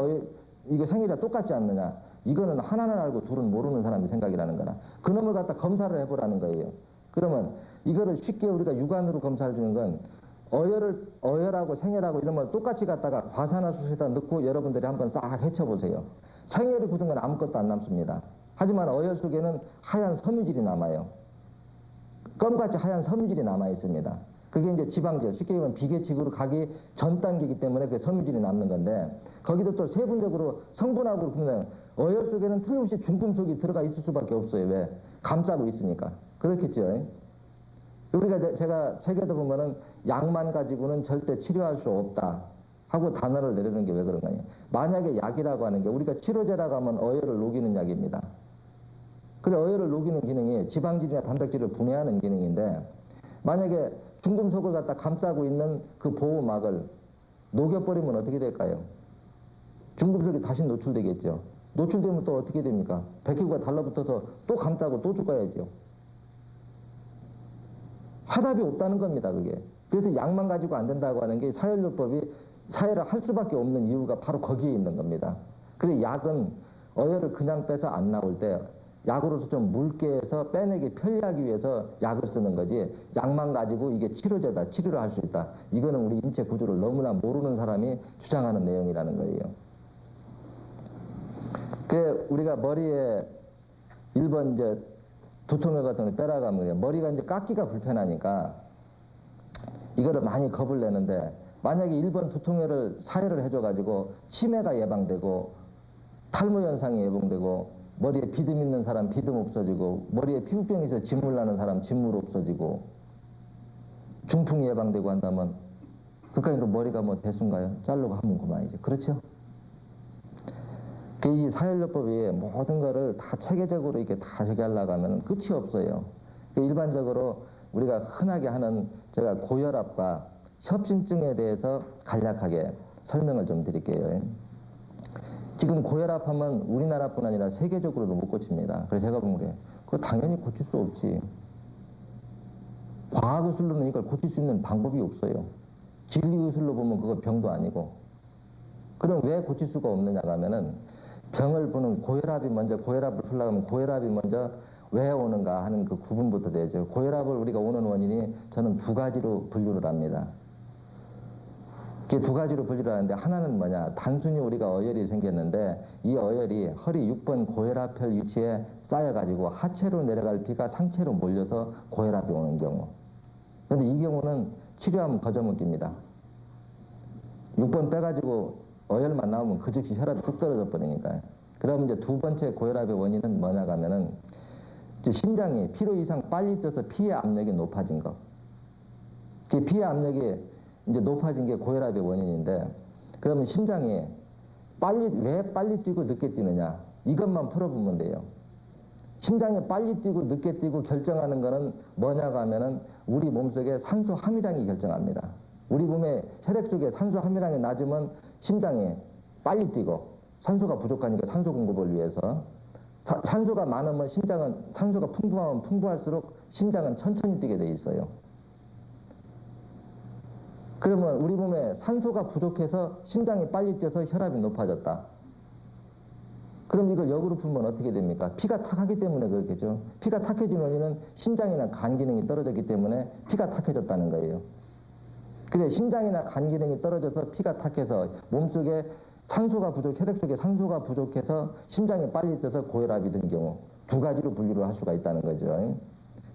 이거 생혈이랑 똑같지 않느냐. 이거는 하나는 알고 둘은 모르는 사람이 생각이라는 거라. 그놈을 갖다 검사를 해보라는 거예요. 그러면 이거를 쉽게 우리가 육안으로 검사를 주는 건 어혈하고 생혈하고 이런 걸 똑같이 갖다가 과산화수소에다 넣고 여러분들이 한번 싹 헤쳐보세요. 생혈이 굳은 건 아무것도 안 남습니다. 하지만 어혈 속에는 하얀 섬유질이 남아요. 껌같이 하얀 섬유질이 남아 있습니다. 그게 이제 지방질, 쉽게 얘기하면 비계칙으로 가기 전 단계이기 때문에 그 섬유질이 남는 건데 거기도 또 세분적으로 성분하고 그러면 어혈 속에는 틀림없이 중금속이 들어가 있을 수밖에 없어요. 왜? 감싸고 있으니까. 그렇겠죠. 우리가 제가 책에도 보면은 약만 가지고는 절대 치료할 수 없다 하고 단어를 내리는 게 왜 그런 거냐. 만약에 약이라고 하는 게 우리가 치료제라고 하면 어혈을 녹이는 약입니다. 그래 어혈을 녹이는 기능이 지방질이나 단백질을 분해하는 기능인데 만약에 중금속을 갖다 감싸고 있는 그 보호막을 녹여버리면 어떻게 될까요? 중금속이 다시 노출되겠죠. 노출되면 또 어떻게 됩니까? 백혈구가 달라붙어서 또 감싸고 또 죽어야죠. 화답이 없다는 겁니다, 그게. 그래서 약만 가지고 안 된다고 하는 게 사혈요법이 사혈을 할 수밖에 없는 이유가 바로 거기에 있는 겁니다. 그래서 약은 어혈을 그냥 빼서 안 나올 때 약으로서 좀 묽게 해서 빼내기 편리하기 위해서 약을 쓰는 거지 약만 가지고 이게 치료제다, 치료를 할 수 있다. 이거는 우리 인체 구조를 너무나 모르는 사람이 주장하는 내용이라는 거예요. 그 우리가 머리에 1번 이제 두통을 같은 거 빼라가면 머리가 이제 깎기가 불편하니까 이거를 많이 겁을 내는데 만약에 1번 두통을 사혈을 해줘가지고 치매가 예방되고 탈모 현상이 예방되고 머리에 비듬 있는 사람 비듬 없어지고 머리에 피부병이 있어 진물 나는 사람 진물 없어지고 중풍 예방되고 한다면 그러니까 머리가 뭐 대수인가요? 자르고 하면 그만이죠. 그렇죠? 이 사혈요법이 모든 거를 다 체계적으로 이렇게 다 저기 하려고 하면 끝이 없어요. 일반적으로 우리가 흔하게 하는 제가 고혈압과 협심증에 대해서 간략하게 설명을 좀 드릴게요. 지금 고혈압 하면 우리나라뿐 아니라 세계적으로도 못 고칩니다. 그래서 제가 보면 그래요. 그거 당연히 고칠 수 없지. 과학의술로는 이걸 고칠 수 있는 방법이 없어요. 진리의술로 보면 그거 병도 아니고. 그럼 왜 고칠 수가 없느냐가 하면은 병을 보는 고혈압이 먼저, 고혈압을 풀려고 하면 고혈압이 먼저 왜 오는가 하는 그 구분부터 되죠. 고혈압을 우리가 오는 원인이 저는 두 가지로 분류를 합니다. 그게 두 가지로 분류를 하는데, 하나는 뭐냐, 단순히 우리가 어혈이 생겼는데 이 어혈이 허리 6번 고혈압혈 위치에 쌓여가지고 하체로 내려갈 피가 상체로 몰려서 고혈압이 오는 경우. 그런데 이 경우는 치료하면 거저먹기입니다. 6번 빼가지고 어혈만 나오면 그 즉시 혈압이 뚝 떨어져 버리니까요. 그러면 이제 두 번째 고혈압의 원인은 뭐냐 하면은 이제 심장이 필요 이상 빨리 뛰어서 피의 압력이 높아진 거. 그 피의 압력이 이제 높아진 게 고혈압의 원인인데, 그러면 심장이 왜 빨리 뛰고 늦게 뛰느냐, 이것만 풀어보면 돼요. 심장이 빨리 뛰고 늦게 뛰고 결정하는 거는 뭐냐고 하면은 우리 몸속에 산소 함유량이 결정합니다. 우리 몸의 혈액 속에 산소 함유량이 낮으면 심장이 빨리 뛰고, 산소가 부족하니까 산소 공급을 위해서, 산소가 많으면 심장은, 산소가 풍부하면 풍부할수록 심장은 천천히 뛰게 돼 있어요. 그러면 우리 몸에 산소가 부족해서 심장이 빨리 뛰어서 혈압이 높아졌다. 그럼 이걸 역으로 풀면 어떻게 됩니까? 피가 탁하기 때문에 그렇겠죠. 피가 탁해진 원인은 심장이나 간 기능이 떨어졌기 때문에 피가 탁해졌다는 거예요. 그래, 심장이나 간 기능이 떨어져서 피가 탁해서 몸속에 산소가 부족, 혈액 속에 산소가 부족해서 심장이 빨리 뛰어서 고혈압이 든 경우, 두 가지로 분류를 할 수가 있다는 거죠.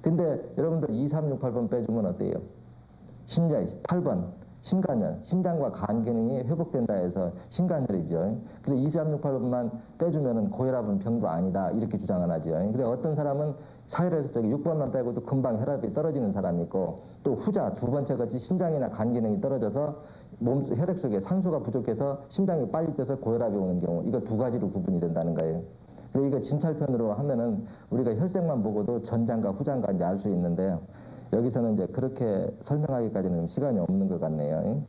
근데 여러분들 2368번 빼주면 어때요? 8번 신간혈, 신장과 간 기능이 회복된다 해서 신간혈이죠. 그래, 2368번만 빼주면은 고혈압은 병도 아니다, 이렇게 주장을 하죠. 그래, 어떤 사람은 사혈에서 6번만 빼고도 금방 혈압이 떨어지는 사람이 있고, 또 후자 두 번째 같이 신장이나 간 기능이 떨어져서 혈액 속에 산소가 부족해서 심장이 빨리 뛰어서 고혈압이 오는 경우, 이거 두 가지로 구분이 된다는 거예요. 그래, 이거 진찰편으로 하면은 우리가 혈색만 보고도 전장과 후장과 이제 알 수 있는데, 여기서는 이제 그렇게 설명하기까지는 시간이 없는 것 같네요.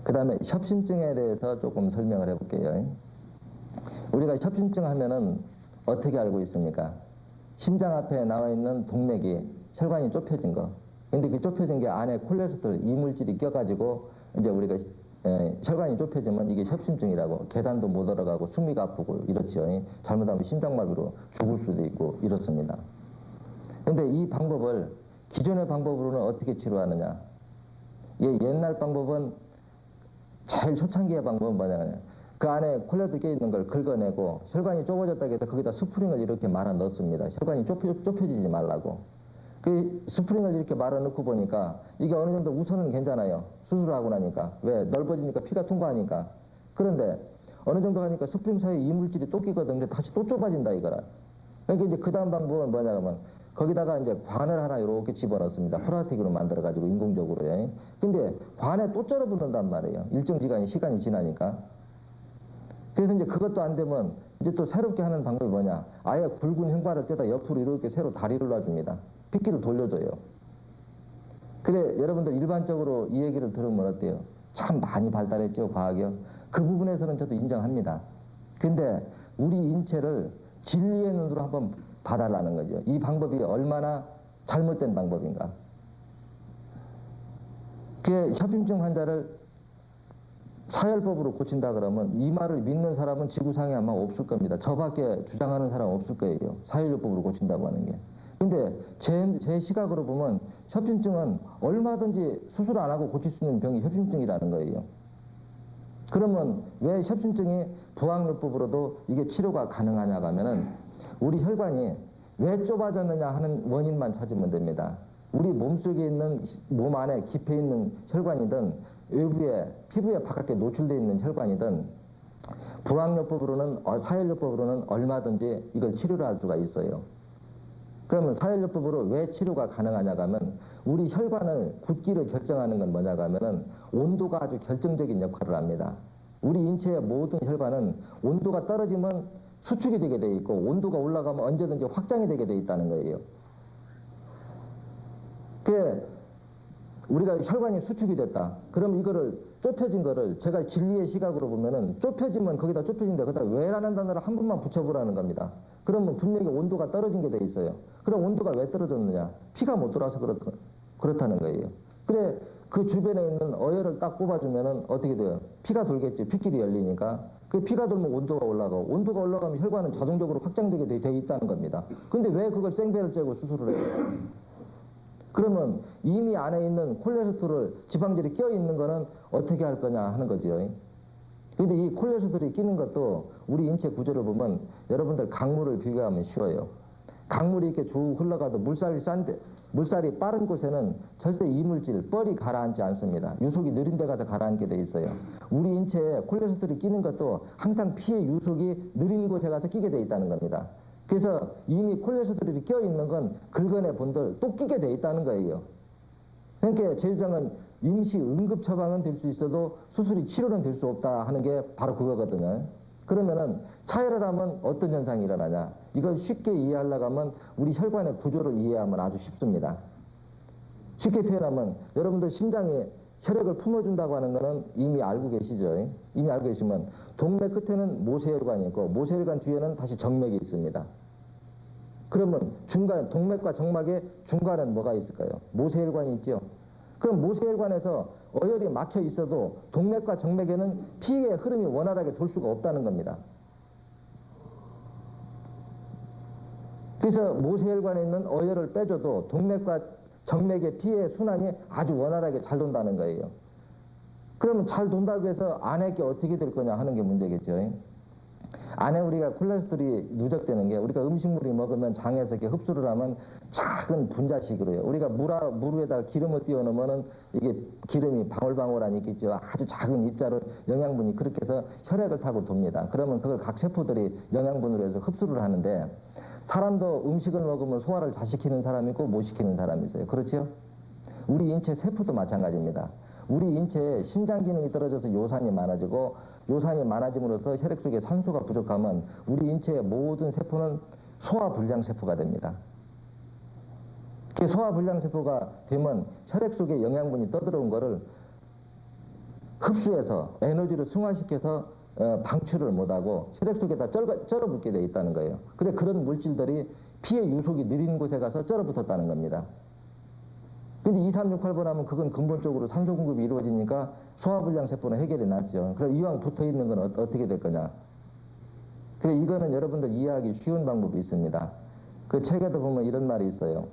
그 다음에 협심증에 대해서 조금 설명을 해볼게요. 우리가 협심증 하면은 어떻게 알고 있습니까? 심장 앞에 나와 있는 동맥이, 혈관이 좁혀진 거. 근데 그 좁혀진 게 안에 콜레스테롤, 이물질이 껴가지고 이제 우리가 혈관이 좁혀지면 이게 협심증이라고, 계단도 못 올라가고 숨이 아프고 이렇지요. 잘못하면 심장마비로 죽을 수도 있고 이렇습니다. 근데 이 방법을 기존의 방법으로는 어떻게 치료하느냐? 옛날 방법은, 제일 초창기의 방법은 뭐냐면 그 안에 콜레스테롤 껴있는 걸 긁어내고 혈관이 좁아졌다고 해서 거기다 스프링을 이렇게 말아 넣습니다. 혈관이 좁혀지지 말라고. 그 스프링을 이렇게 말아 넣고 보니까 이게 어느 정도 우선은 괜찮아요. 수술을 하고 나니까. 왜? 넓어지니까 피가 통과하니까. 그런데 어느 정도 하니까 스프링 사이에 이물질이 또 끼거든. 근데 다시 또 좁아진다 이거라. 그러니까 이제 그 다음 방법은 뭐냐면 거기다가 이제 관을 하나 이렇게 집어넣습니다. 플라스틱으로 만들어가지고 인공적으로요. 근데 관에 또 쩔어붙는단 말이에요. 일정 시간이 지나니까. 그래서 이제 그것도 안 되면 이제 또 새롭게 하는 방법이 뭐냐. 아예 굵은 횡관을 떼다 옆으로 이렇게 새로 다리를 놔줍니다. 핏기를 돌려줘요. 그래, 여러분들 일반적으로 이 얘기를 들으면 어때요? 참 많이 발달했죠, 과학이요. 그 부분에서는 저도 인정합니다. 근데 우리 인체를 진리의 눈으로 한번 봐달라는 거죠. 이 방법이 얼마나 잘못된 방법인가. 그 협심증 환자를 사혈법으로 고친다 그러면 이 말을 믿는 사람은 지구상에 아마 없을 겁니다. 저밖에 주장하는 사람 없을 거예요. 사혈법으로 고친다고 하는 게. 근데 제 시각으로 보면 협심증은 얼마든지 수술 안 하고 고칠 수 있는 병이 협심증이라는 거예요. 그러면 왜 협심증이 부항요법으로도 이게 치료가 가능하냐고 하면은 우리 혈관이 왜 좁아졌느냐 하는 원인만 찾으면 됩니다. 우리 몸속에 있는, 몸 안에 깊이 있는 혈관이든 외부에, 피부에 바깥에 노출되어 있는 혈관이든 부항요법으로는, 사혈요법으로는 얼마든지 이걸 치료를 할 수가 있어요. 그러면 사혈요법으로 왜 치료가 가능하냐고 하면 우리 혈관을 굳기를 결정하는 건 뭐냐고 하면은 온도가 아주 결정적인 역할을 합니다. 우리 인체의 모든 혈관은 온도가 떨어지면 수축이 되게 돼 있고 온도가 올라가면 언제든지 확장이 되게 돼 있다는 거예요. 그 우리가 혈관이 수축이 됐다. 그럼 이거를 좁혀진 거를 제가 진리의 시각으로 보면은 좁혀지면 거기다 좁혀진다. 거기다 왜라는 단어를 한 번만 붙여보라는 겁니다. 그러면 분명히 온도가 떨어진 게 돼 있어요. 그럼 온도가 왜 떨어졌느냐? 피가 못 돌아서 그렇다는 거예요. 그래, 그 주변에 있는 어혈을 딱 뽑아주면은 어떻게 돼요? 피가 돌겠죠. 피길이 열리니까. 그 피가 돌면 온도가 올라가고, 온도가 올라가면 혈관은 자동적으로 확장되게 돼 있다는 겁니다. 근데 왜 그걸 생배를 째고 수술을 해요? 그러면 이미 안에 있는 콜레스테롤, 지방질이 껴 있는 거는 어떻게 할 거냐 하는 거죠. 근데 이 콜레스테롤이 끼는 것도 우리 인체 구조를 보면 여러분들 강물을 비교하면 쉬워요. 강물이 이렇게 쭉 흘러가도 물살이 빠른 곳에는 절대 이물질, 뻘이 가라앉지 않습니다. 유속이 느린 데 가서 가라앉게 돼 있어요. 우리 인체에 콜레스테롤이 끼는 것도 항상 피의 유속이 느린 곳에 가서 끼게 돼 있다는 겁니다. 그래서 이미 콜레스테롤이 껴있는 건 긁어내 본들 또 끼게 돼 있다는 거예요. 그러니까 제일장은 임시 응급 처방은 될 수 있어도 수술이 치료는 될 수 없다 하는 게 바로 그거거든요. 그러면은 사혈을 하면 어떤 현상이 일어나냐? 이걸 쉽게 이해하려고 하면 우리 혈관의 구조를 이해하면 아주 쉽습니다. 쉽게 표현하면 여러분들 심장이 혈액을 품어준다고 하는 거는 이미 알고 계시죠? 이미 알고 계시면 동맥 끝에는 모세혈관이 있고 모세혈관 뒤에는 다시 정맥이 있습니다. 그러면 중간 동맥과 정막의 중간에는 뭐가 있을까요? 모세혈관이 있죠. 그럼 모세혈관에서 어혈이 막혀 있어도 동맥과 정맥에는 피의 흐름이 원활하게 돌 수가 없다는 겁니다. 그래서 모세혈관에 있는 어혈을 빼줘도 동맥과 정맥의 피의 순환이 아주 원활하게 잘 돈다는 거예요. 그러면 잘 돈다고 해서 안에 게 어떻게 될 거냐 하는 게 문제겠죠. 안에 우리가 콜레스테롤이 누적되는 게 우리가 음식물이 먹으면 장에서 이렇게 흡수를 하면 작은 분자식으로요. 우리가 물 위에다가 기름을 띄워 놓으면은 이게 기름이 방울방울하니 있겠죠. 아주 작은 입자로 영양분이 그렇게 해서 혈액을 타고 돕니다. 그러면 그걸 각 세포들이 영양분으로 해서 흡수를 하는데 사람도 음식을 먹으면 소화를 잘 시키는 사람이 있고 못 시키는 사람이 있어요. 그렇죠? 우리 인체 세포도 마찬가지입니다. 우리 인체에 신장 기능이 떨어져서 요산이 많아지고 요산이 많아짐으로써 혈액 속에 산소가 부족하면 우리 인체의 모든 세포는 소화불량 세포가 됩니다. 소화불량 세포가 되면 혈액 속에 영양분이 떠들어온 거를 흡수해서 에너지를 승화시켜서 방출을 못하고 혈액 속에다 쩔어붙게 돼 있다는 거예요. 그래 그런 물질들이 피의 유속이 느린 곳에 가서 쩔어붙었다는 겁니다. 근데 2368번 하면 그건 근본적으로 산소 공급이 이루어지니까 소화불량 세포는 해결이 났죠. 그럼 이왕 붙어 있는 건 어떻게 될 거냐. 그래 이거는 여러분들 이해하기 쉬운 방법이 있습니다. 그 책에도 보면 이런 말이 있어요.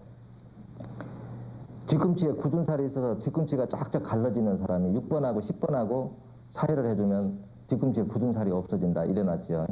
뒤꿈치에 굳은 살이 있어서 뒤꿈치가 쫙쫙 갈라지는 사람이 6번하고 10번하고 사혈을 해주면 뒤꿈치에 굳은 살이 없어진다 이래놨죠.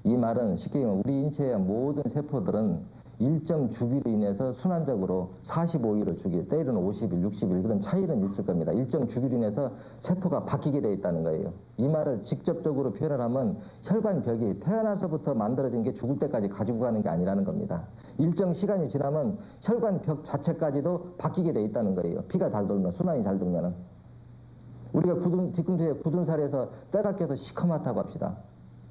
이 말은 쉽게 얘기하면 우리 인체의 모든 세포들은 일정 주기로 인해서 순환적으로 45일을 주기, 때로는 50일, 60일 그런 차이는 있을 겁니다. 일정 주기로 인해서 세포가 바뀌게 되어 있다는 거예요. 이 말을 직접적으로 표현을 하면 혈관벽이 태어나서부터 만들어진 게 죽을 때까지 가지고 가는 게 아니라는 겁니다. 일정 시간이 지나면 혈관벽 자체까지도 바뀌게 되어 있다는 거예요. 피가 잘 돌면, 순환이 잘 돌면은. 우리가 뒤꿈치에 굳은 살에서 때가 껴서 시커멓다고 합시다.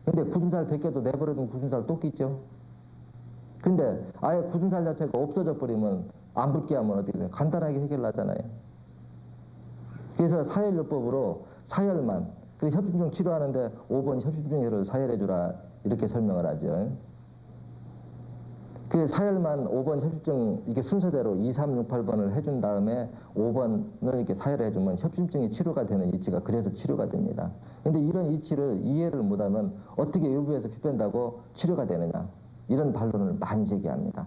근데 굳은 살 벗겨도 내버려둔 굳은 살 또 끼죠. 근데 아예 굳은 살 자체가 없어져 버리면 안 붙게 하면 어떻게 돼요? 간단하게 해결하잖아요. 그래서 사혈요법으로 사혈만, 그 협심증 치료하는데 5번 협심증혈을 사혈해주라 이렇게 설명을 하죠. 그 사혈만 5번 협심증 이게 순서대로 2, 3, 6, 8번을 해준 다음에 5번을 이렇게 사혈을 해주면 협심증이 치료가 되는 이치가 그래서 치료가 됩니다. 근데 이런 이치를 이해를 못하면 어떻게 외부에서 피 뺀다고 치료가 되느냐. 이런 반론을 많이 제기합니다.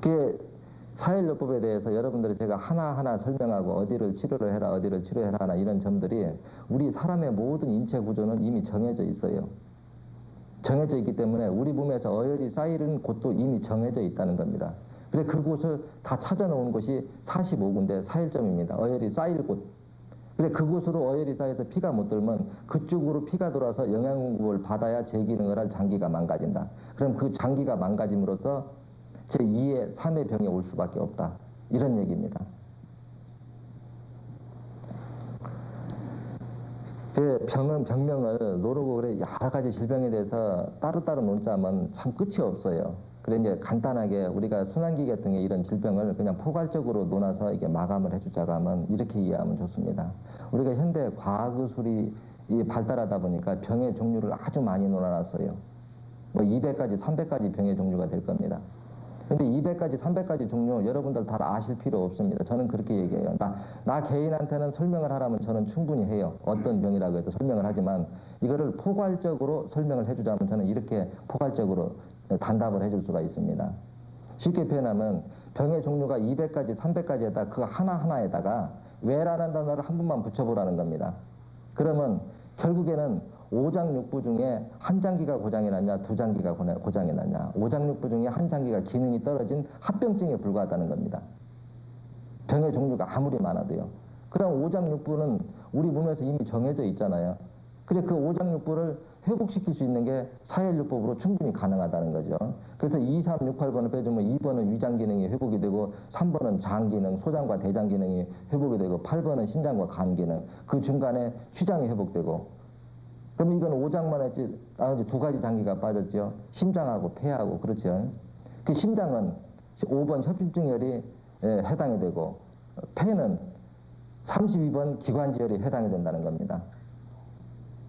그 사혈요법에 대해서 여러분들이 제가 하나하나 설명하고 어디를 치료를 해라 어디를 치료해라 하나 이런 점들이 우리 사람의 모든 인체 구조는 이미 정해져 있어요. 정해져 있기 때문에 우리 몸에서 어혈이 쌓이는 곳도 이미 정해져 있다는 겁니다. 그래 그곳을 다 찾아놓은 곳이 45군데 사혈점입니다. 어혈이 쌓일 곳. 그래 그곳으로 어혈이 쌓여서 피가 못 들면 그쪽으로 피가 돌아서 영양 공급을 받아야 재기능을 할 장기가 망가진다. 그럼 그 장기가 망가짐으로써 제2의 3의 병이 올 수밖에 없다. 이런 얘기입니다. 그 병명을 노르고 그래 여러 가지 질병에 대해서 따로따로 논자면 참 끝이 없어요. 그래 이제 간단하게 우리가 순환기 계통의 이런 질병을 그냥 포괄적으로 논아서 이게 마감을 해주자고 하면 이렇게 이해하면 좋습니다. 우리가 현대 과학의술이 발달하다 보니까 병의 종류를 아주 많이 논아놨어요. 뭐 200가지, 300가지 병의 종류가 될 겁니다. 근데 200가지, 300가지 종류 여러분들 다 아실 필요 없습니다. 저는 그렇게 얘기해요. 나 개인한테는 설명을 하라면 저는 충분히 해요. 어떤 병이라고 해도 설명을 하지만 이거를 포괄적으로 설명을 해주자면 저는 이렇게 포괄적으로 단답을 해줄 수가 있습니다. 쉽게 표현하면 병의 종류가 200가지, 300가지에다 그 하나하나에다가 왜라는 단어를 한 번만 붙여보라는 겁니다. 그러면 결국에는 오장육부 중에 한 장기가 고장이 났냐, 두 장기가 고장이 났냐. 오장육부 중에 한 장기가 기능이 떨어진 합병증에 불과하다는 겁니다. 병의 종류가 아무리 많아도요. 그럼 오장육부는 우리 몸에서 이미 정해져 있잖아요. 그래 그 오장육부를 회복시킬 수 있는 게 사혈요법으로 충분히 가능하다는 거죠. 그래서 2, 3, 6, 8번을 빼주면 2번은 위장 기능이 회복이 되고 3번은 장 기능, 소장과 대장 기능이 회복이 되고 8번은 신장과 간 기능, 그 중간에 췌장이 회복되고 그럼 이건 5장만 했지 나머지 두 가지 장기가 빠졌죠. 심장하고 폐하고 그렇죠. 그 심장은 5번 협심증열이 해당이 되고 폐는 32번 기관지열이 해당이 된다는 겁니다.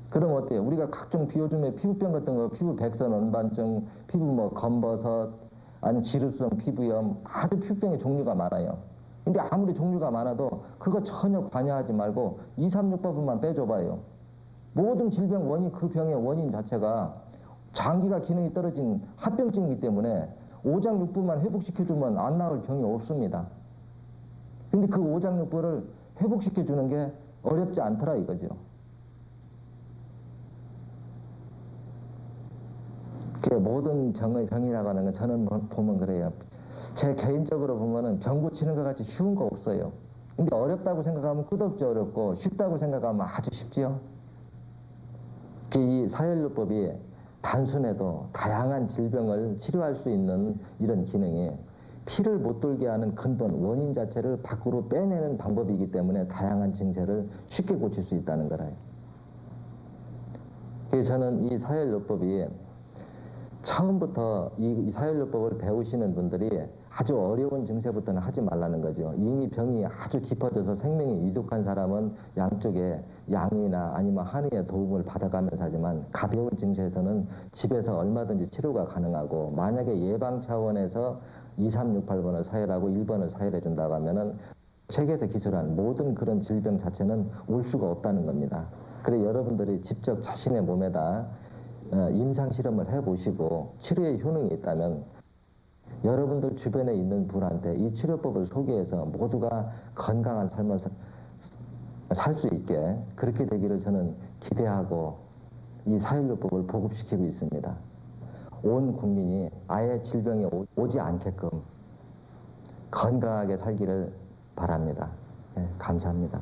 그럼 어때요? 우리가 각종 비오줌의 피부병 같은 거, 피부 백선, 언반증, 피부 뭐 검버섯, 아니면 지루성 피부염, 아주 피부병의 종류가 많아요. 근데 아무리 종류가 많아도 그거 전혀 관여하지 말고 2, 3, 6번만 빼줘봐요. 모든 질병 원인, 그 병의 원인 자체가 장기가 기능이 떨어진 합병증이기 때문에 오장육부만 회복시켜주면 안 나을 병이 없습니다. 근데 그 오장육부를 회복시켜주는 게 어렵지 않더라 이거죠. 모든 병이라고 하는 건 저는 보면 그래요. 제 개인적으로 보면은 병 고치는 것 같이 쉬운 거 없어요. 근데 어렵다고 생각하면 끝없이 어렵고 쉽다고 생각하면 아주 쉽지요. 이 사혈요법이 단순해도 다양한 질병을 치료할 수 있는 이런 기능이 피를 못 돌게 하는 근본 원인 자체를 밖으로 빼내는 방법이기 때문에 다양한 증세를 쉽게 고칠 수 있다는 거라요. 그래서 저는 이 사혈요법이 처음부터 이 사혈요법을 배우시는 분들이 아주 어려운 증세부터는 하지 말라는 거죠. 이미 병이 아주 깊어져서 생명이 위독한 사람은 양쪽에 양이나 아니면 한의의 도움을 받아가면서 하지만 가벼운 증세에서는 집에서 얼마든지 치료가 가능하고 만약에 예방 차원에서 2, 3, 6, 8번을 사혈하고 1번을 사혈해 준다고 하면은 세계에서 기술한 모든 그런 질병 자체는 올 수가 없다는 겁니다. 그래 여러분들이 직접 자신의 몸에다 임상 실험을 해보시고 치료의 효능이 있다면 여러분들 주변에 있는 분한테 이 치료법을 소개해서 모두가 건강한 삶을 살 수 있게 그렇게 되기를 저는 기대하고 이 사혈요법을 보급시키고 있습니다. 온 국민이 아예 질병이 오지 않게끔 건강하게 살기를 바랍니다. 네, 감사합니다.